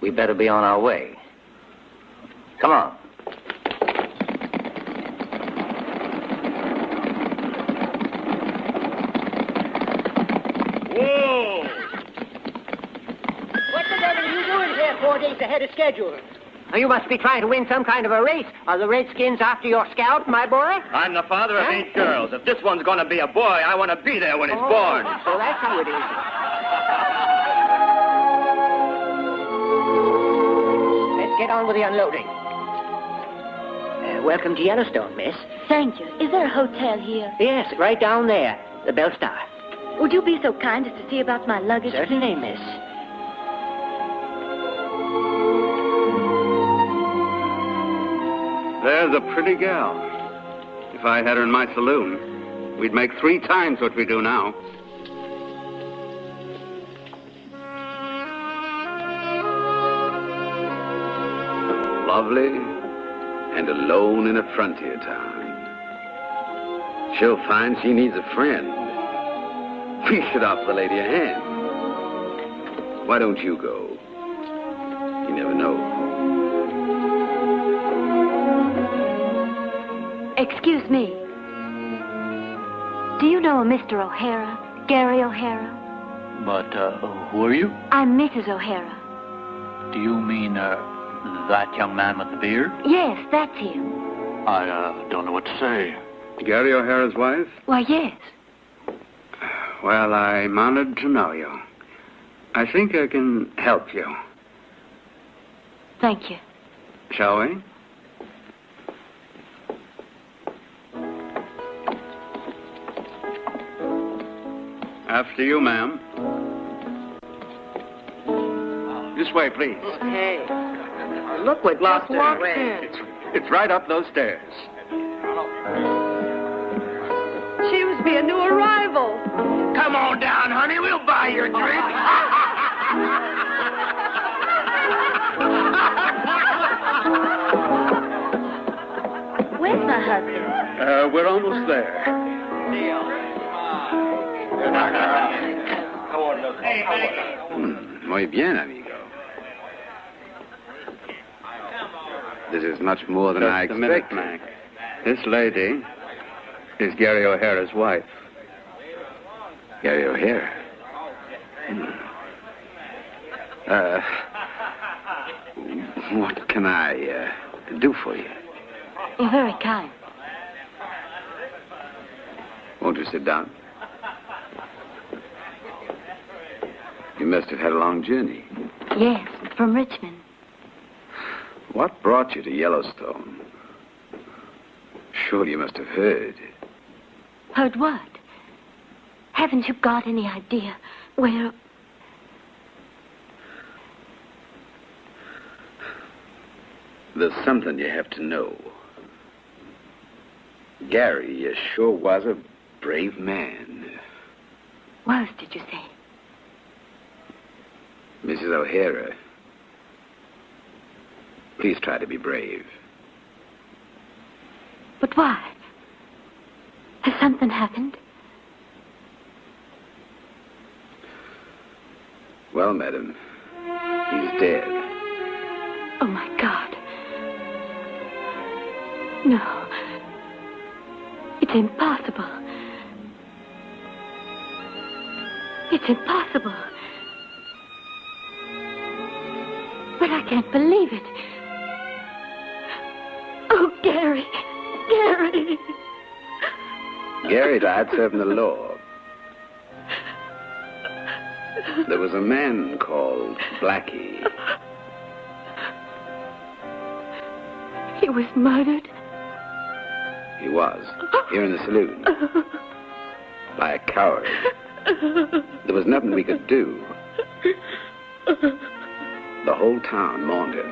We better be on our way. Come on. Whoa! What the devil are you doing here 4 days ahead of schedule? You must be trying to win some kind of a race. Are the Redskins after your scalp, my boy? I'm the father of 8 girls. If this one's going to be a boy, I want to be there when it's born. So that's how it is. Let's get on with the unloading. Welcome to Yellowstone, miss. Thank you. Is there a hotel here? Yes, right down there. The Bell Star. Would you be so kind as to see about my luggage? Certainly, miss. There's a pretty gal. If I had her in my saloon, we'd make 3 times what we do now. Lovely and alone in a frontier town. She'll find she needs a friend. We should offer the lady a hand. Why don't you go? You never know. Excuse me. Do you know a Mr. O'Hara? Gary O'Hara? But, who are you? I'm Mrs. O'Hara. Do you mean, that young man with the beard? Yes, that's him. I, don't know what to say. Gary O'Hara's wife? Why, yes. Well, I'm honored to know you. I think I can help you. Thank you. Shall we? After you, ma'am. This way, please. Hey, look what just walked in. It's right up those stairs. She must be a new arrival. Come on down, honey. We'll buy your drink. Where's my husband? We're almost there. Muy bien, amigo. This is much more than I Just a minute, expected. Mac. This lady is Gary O'Hara's wife. Gary O'Hara. What can I do for you? You're very kind. Won't you sit down? You must have had a long journey. Yes, from Richmond. What brought you to Yellowstone? Surely you must have heard. Heard what? Haven't you got any idea where... There's something you have to know. Gary sure was a brave man. Was, did you say? Mrs. O'Hara, please try to be brave. But why? Has something happened? Well, madam, he's dead. Oh, my God. No. It's impossible. It's impossible. But I can't believe it. Oh, Gary. Gary. Gary died serving the law. There was a man called Blackie. He was murdered? He was, here in the saloon. By a coward. There was nothing we could do. The whole town mourned him.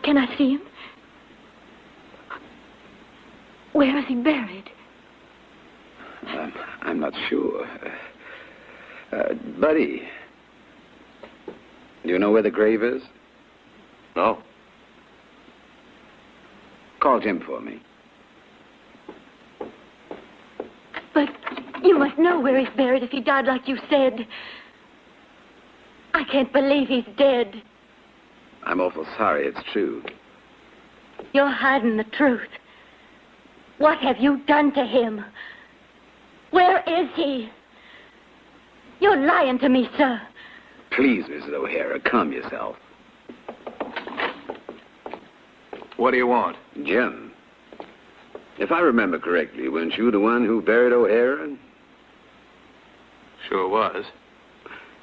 Can I see him? Where is he buried? I'm not sure. Buddy, do you know where the grave is? No. Call Jim for me. But you must know where he's buried if he died like you said. I can't believe he's dead. I'm awful sorry, it's true. You're hiding the truth. What have you done to him? Where is he? You're lying to me, sir. Please, Mrs. O'Hara, calm yourself. What do you want? Jim, if I remember correctly, weren't you the one who buried O'Hara? Sure was.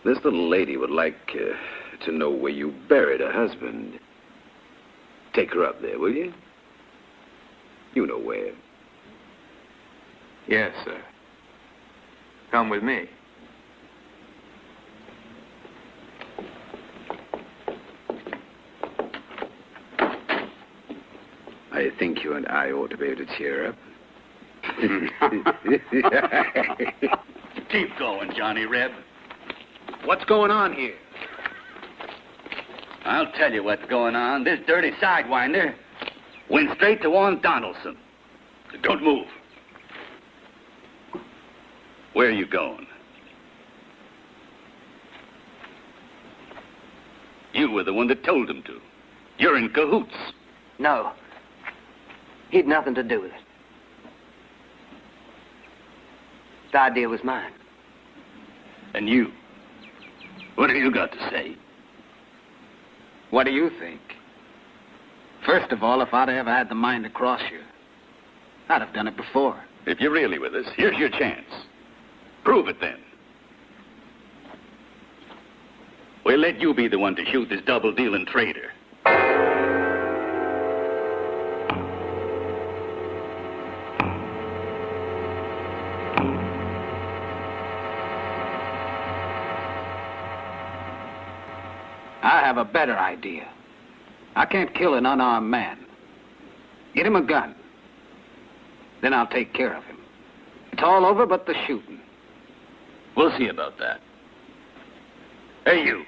This little lady would like to know where you buried her husband. Take her up there, will you? You know where. Yes, sir. Come with me. I think you and I ought to be able to cheer up. Keep going, Johnny Reb. What's going on here? I'll tell you what's going on. This dirty sidewinder went straight to one Donaldson. Don't move. Where are you going? You were the one that told him to. You're in cahoots. No. He'd nothing to do with it. The idea was mine. And you? What have you got to say? What do you think? First of all, if I'd ever had the mind to cross you, I'd have done it before. If you're really with us, here's your chance. Prove it, then. We'll let you be the one to shoot this double-dealing traitor. have a better idea. I can't kill an unarmed man. Get him a gun. Then I'll take care of him. It's all over but the shooting. We'll see about that. Hey, you.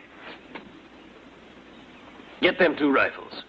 Get them 2 rifles.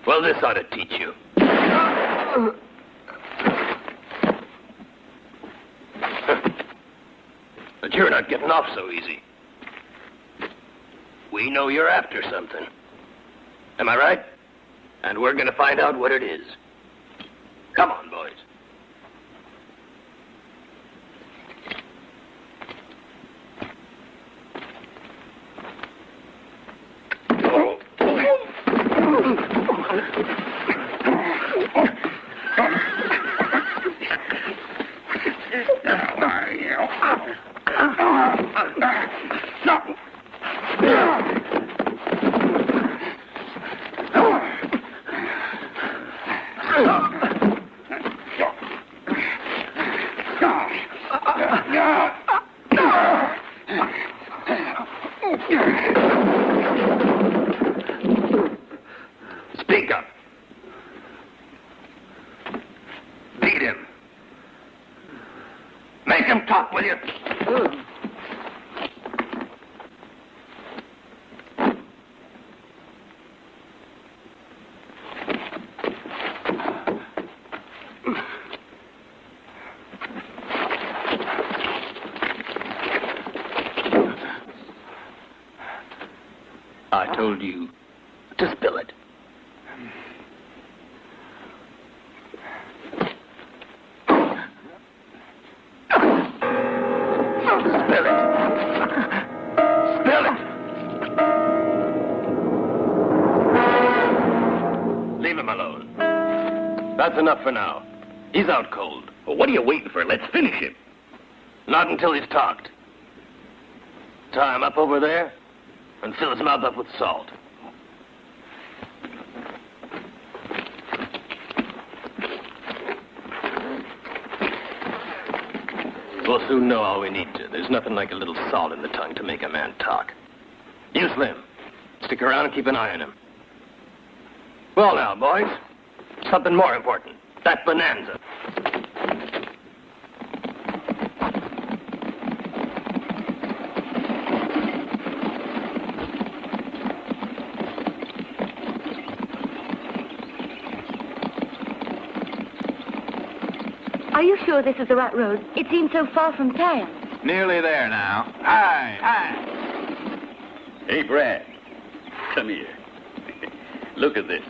Well, this ought to teach you. But you're not getting off so easy. We know you're after something. Am I right? And we're gonna find out what it is. Come on, boys. Speak up. Beat him. Make him talk, will you? I told you to spill it. Spill it. Spill it. Leave him alone. That's enough for now. He's out cold. Well, what are you waiting for? Let's finish him. Not until he's talked. Tie him up over there and fill his mouth up with salt. We'll soon know all we need to. There's nothing like a little salt in the tongue to make a man talk. You, Slim, stick around and keep an eye on him. Well now, boys, something more important. That bonanza. Are you sure this is the right road? It seems so far from town. Nearly there now. Aye, aye. Hey, Brad. Come here. Look at this.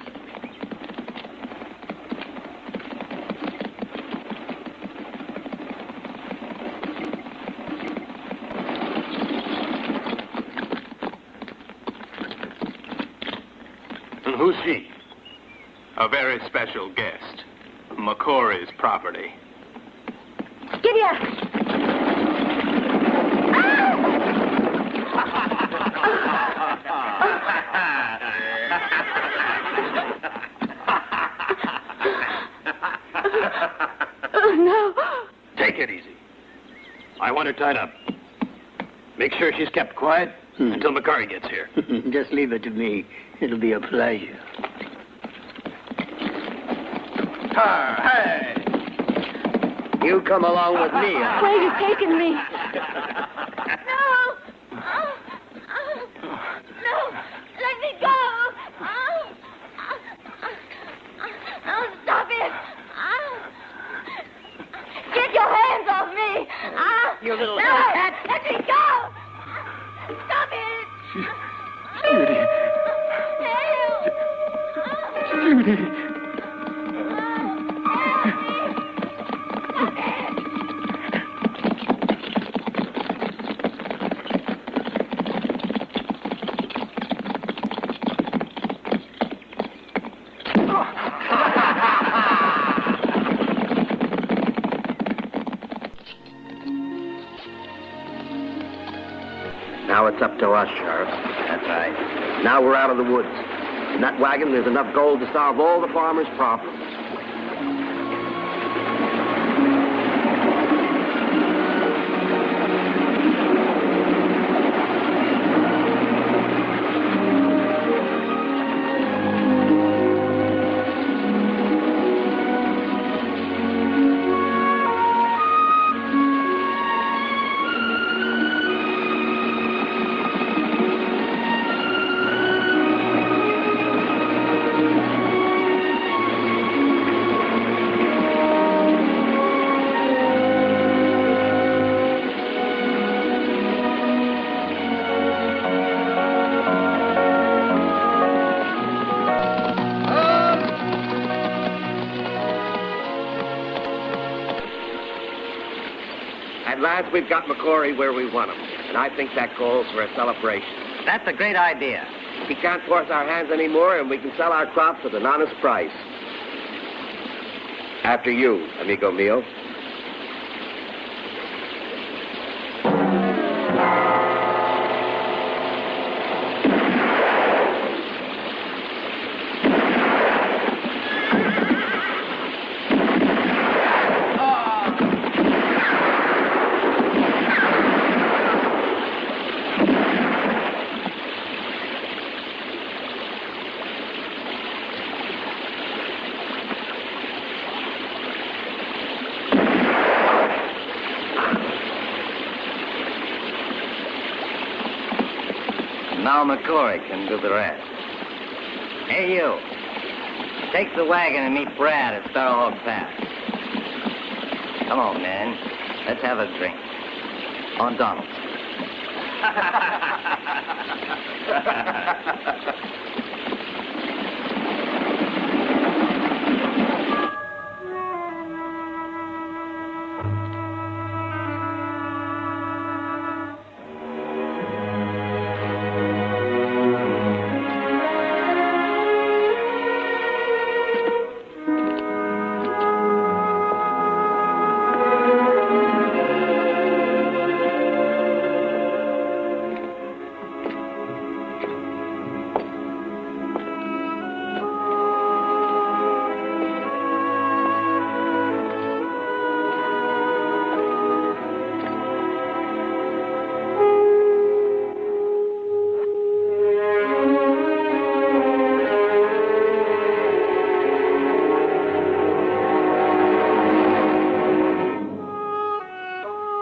And who's she? A very special guest. McCory's property. Giddy up! Oh, no. Take it easy. I want her tied up. Make sure she's kept quiet until McCory gets here. Just leave it to me. It'll be a pleasure. Hey! You come along with me. Where are you taking me? No! No! Let me go! Oh, stop it! Get your hands off me! You little... No! Let me go! Stop it! Judy. Now it's up to us, Sheriff. That's right. Now we're out of the woods. In that wagon, there's enough gold to solve all the farmers' problems. At last, we've got McCory where we want him, and I think that calls for a celebration. That's a great idea. He can't force our hands anymore, and we can sell our crops at an honest price. After you, amigo mio. Now McCory can do the rest. Hey, you. Take the wagon and meet Brad at Starhawk Pass. Come on, man. Let's have a drink. On Donald.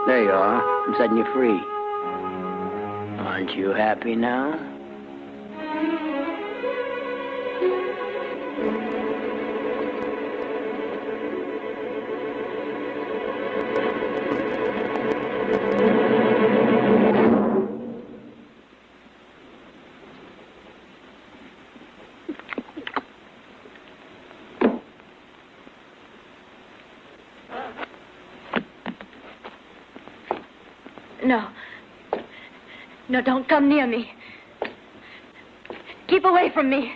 There you are. I'm setting you free. Aren't you happy now? No. No, don't come near me. Keep away from me.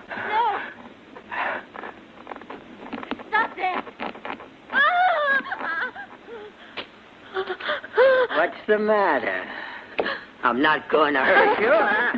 No. Stop there. What's the matter? I'm not going to hurt you, huh?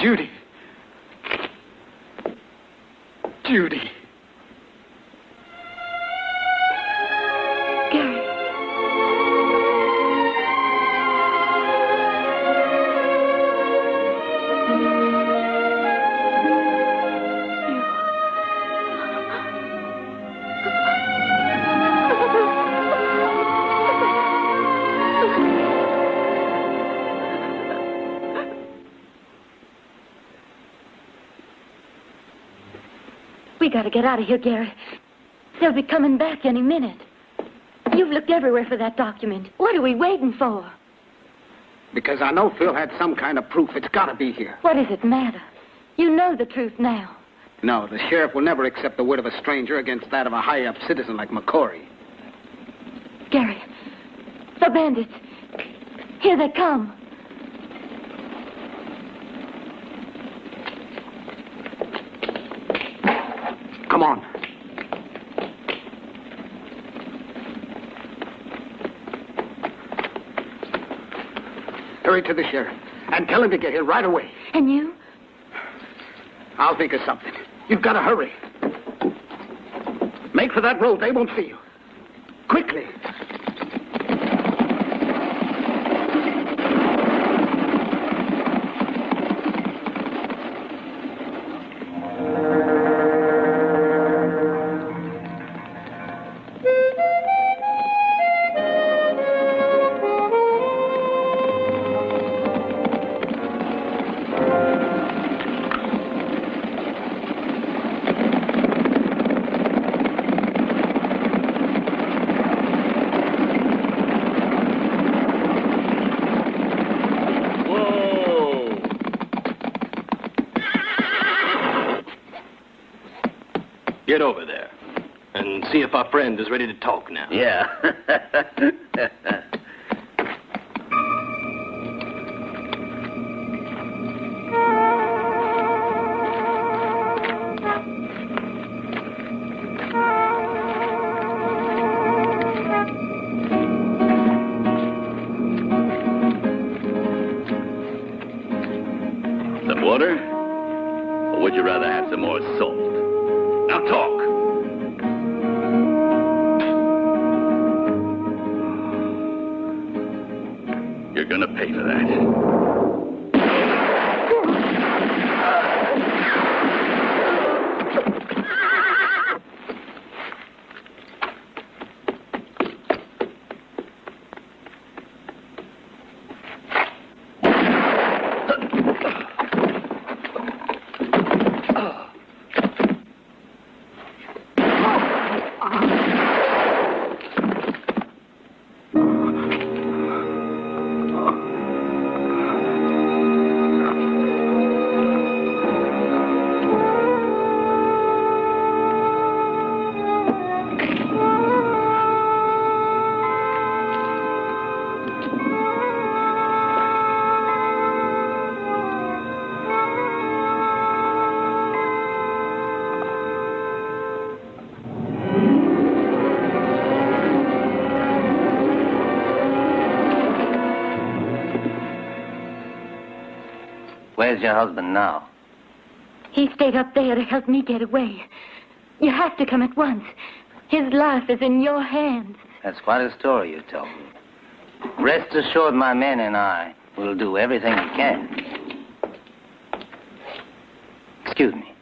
Judy. Judy. Gary. We gotta get out of here, Gary. They'll be coming back any minute. You've looked everywhere for that document. What are we waiting for? Because I know Phil had some kind of proof. It's got to be here. What does it matter? You know the truth now. No, the sheriff will never accept the word of a stranger against that of a high-up citizen like McCory. Gary, the bandits. Here they come. Come on. Hurry to the sheriff and tell him to get here right away. And you? I'll think of something. You've got to hurry. Make for that road. They won't see you. Quickly. Get over there and see if our friend is ready to talk now. Yeah. Some water? Or would you rather have some more salt? Now talk. You're gonna pay for that. Where's your husband now? He stayed up there to help me get away. You have to come at once. His life is in your hands. That's quite a story you told me. Rest assured, my men and I will do everything we can. Excuse me.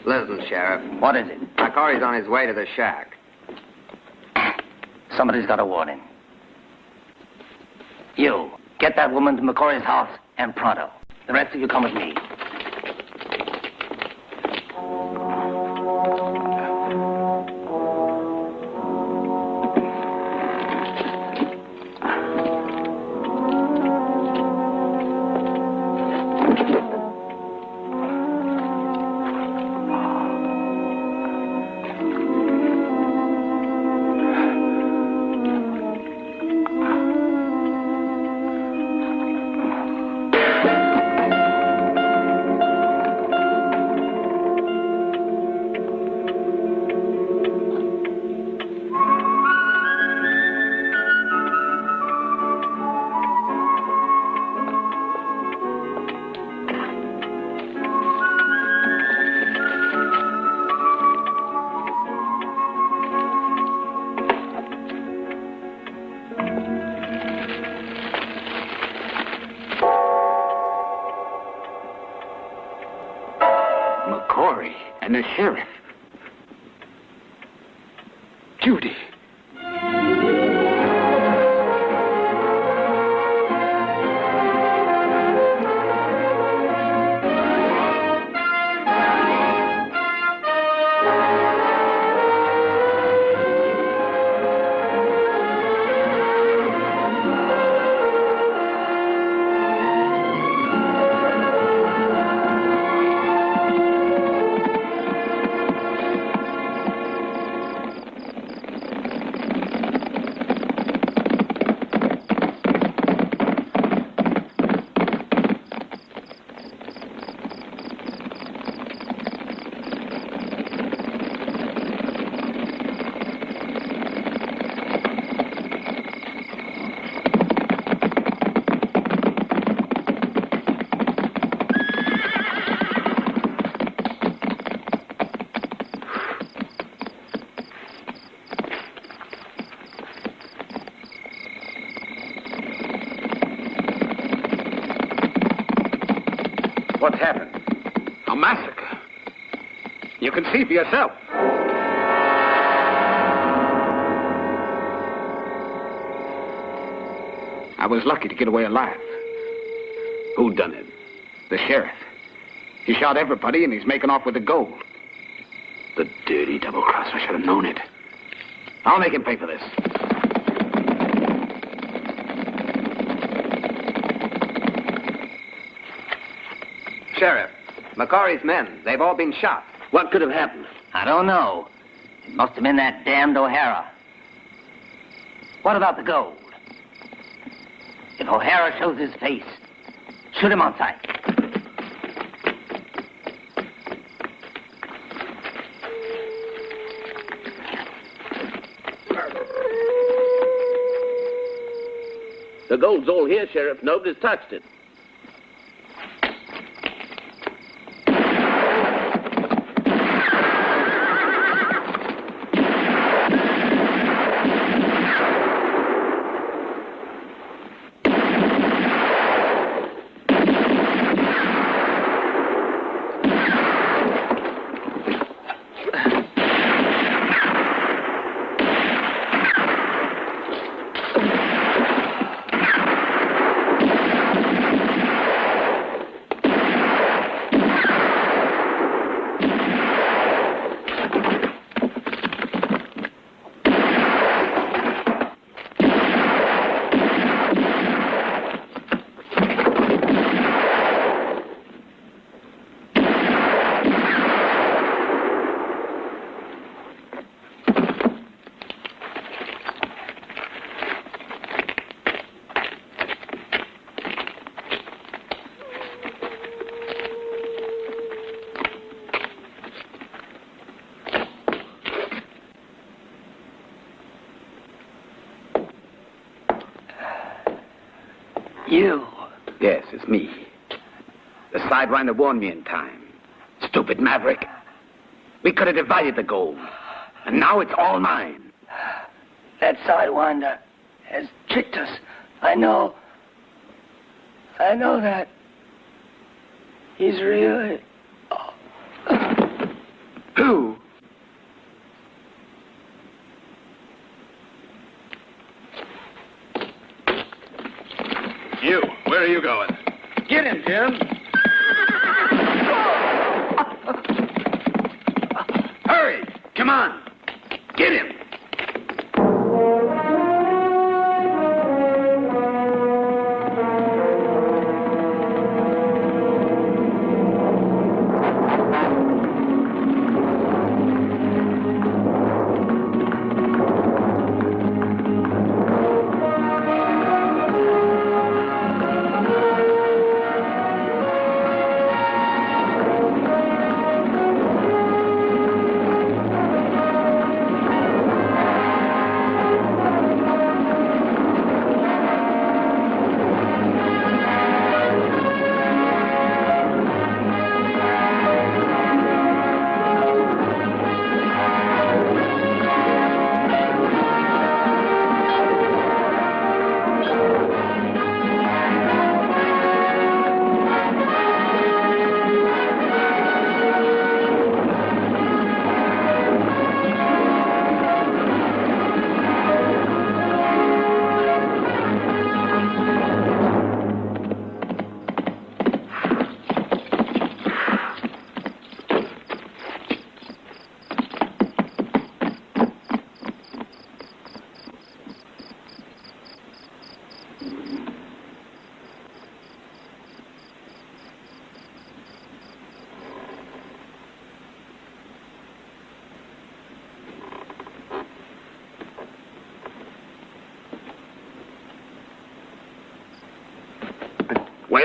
Listen, Sheriff. What is it? McCory's on his way to the shack. Somebody's got a warning. You, get that woman to McCory's house and pronto. The rest of you come with me. sheriff. Judy. What's happened? A massacre. You can see for yourself. I was lucky to get away alive. Who done it? The sheriff. He shot everybody and he's making off with the gold. The dirty double-cross. I should have known it. I'll make him pay for this. Sheriff, McCory's men, they've all been shot. What could have happened? I don't know. It must have been that damned O'Hara. What about the gold? If O'Hara shows his face, shoot him on sight. The gold's all here, Sheriff. Nobody's touched it. You? Yes, it's me. The sidewinder warned me in time. Stupid maverick. We could have divided the gold. And now it's all mine. That sidewinder has tricked us. I know that. He's really... Who? You, where are you going? Get him, Jim. Hurry! Come on! Get him!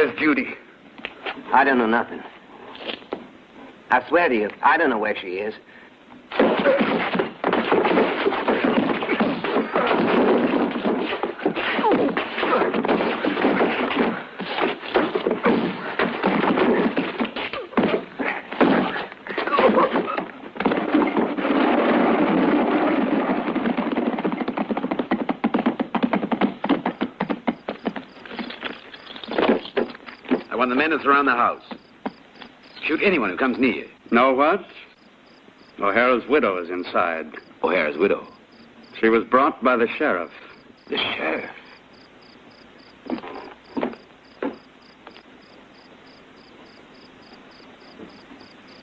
Where's Judy? I don't know nothing. I swear to you, I don't know where she is. I want the men to surround the house. Shoot anyone who comes near. Know what? O'Hara's widow is inside. O'Hara's widow? She was brought by the sheriff. The sheriff?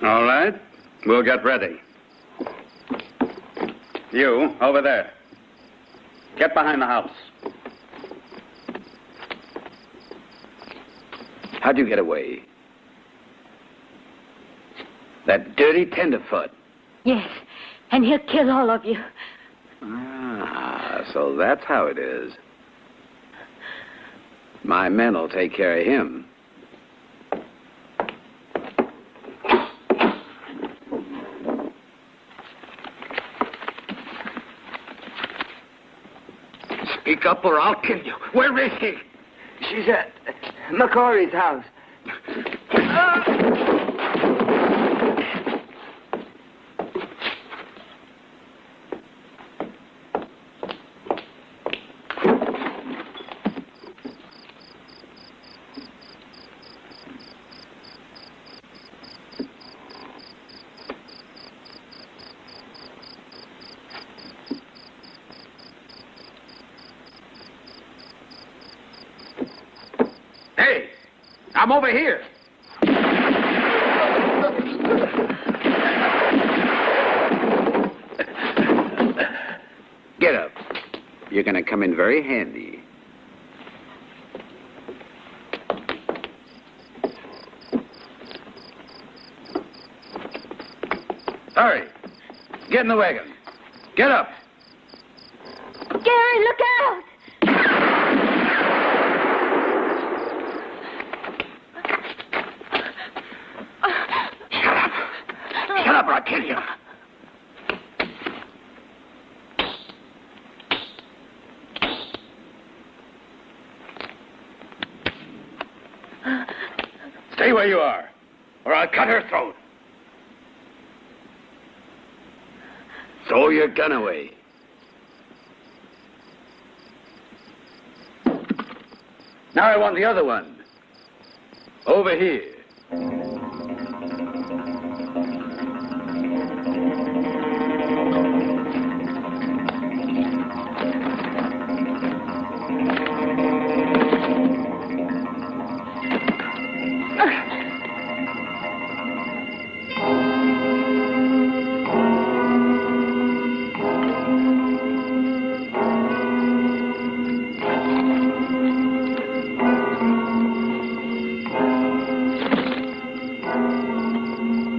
All right. We'll get ready. You, over there. Get behind the house. How'd you get away? That dirty tenderfoot. Yes, and he'll kill all of you. Ah, so that's how it is. My men will take care of him. Speak up or I'll kill you. Where is she? She's at McCory's house. Hey, I'm over here. Get up. You're going to come in very handy. Hurry. Get in the wagon. Get up. Gary, look out! Shut up or I'll kill you. Stay where you are, or I'll cut her throat. Throw your gun away. Now I want the other one. Over here.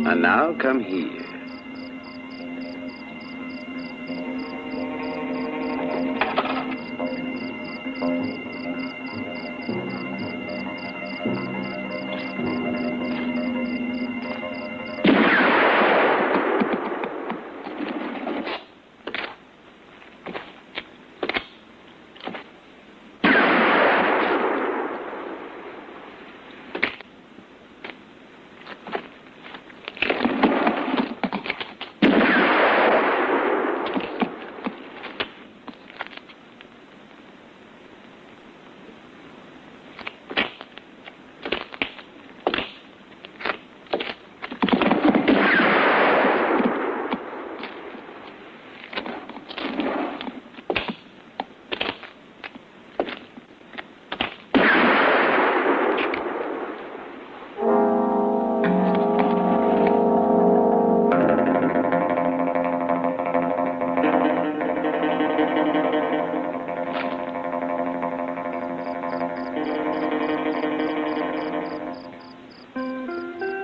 And now come here.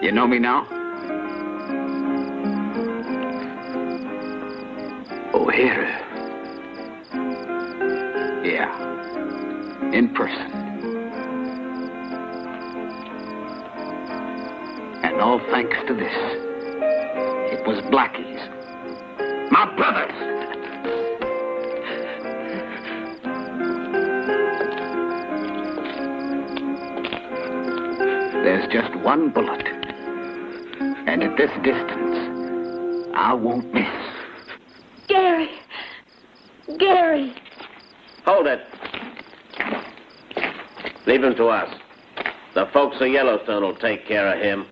You know me now? O'Hara. Yeah. In person. And all thanks to this. It was Blackie's. My brothers! There's just one bullet. And at this distance, I won't miss. Gary! Gary! Hold it. Leave him to us. The folks of Yellowstone will take care of him.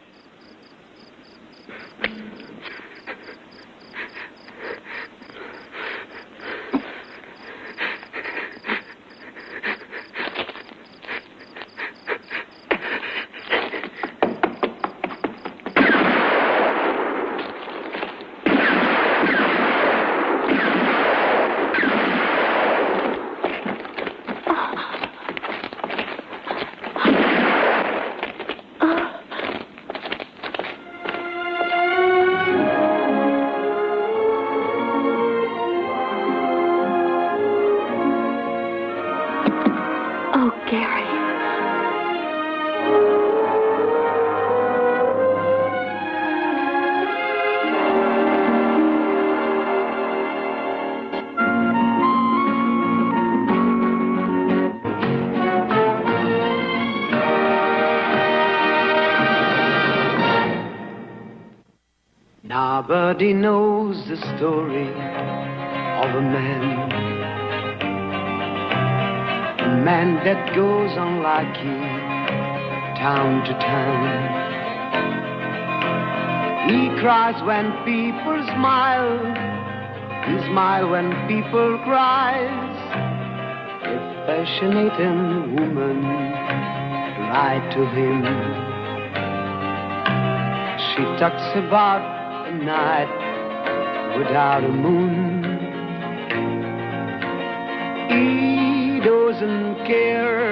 Nobody knows the story of a man that goes on lucky town to town. He cries when people smile, he smiles when people cries. A fascinating woman lied to him. She talks about a night without a moon. He doesn't care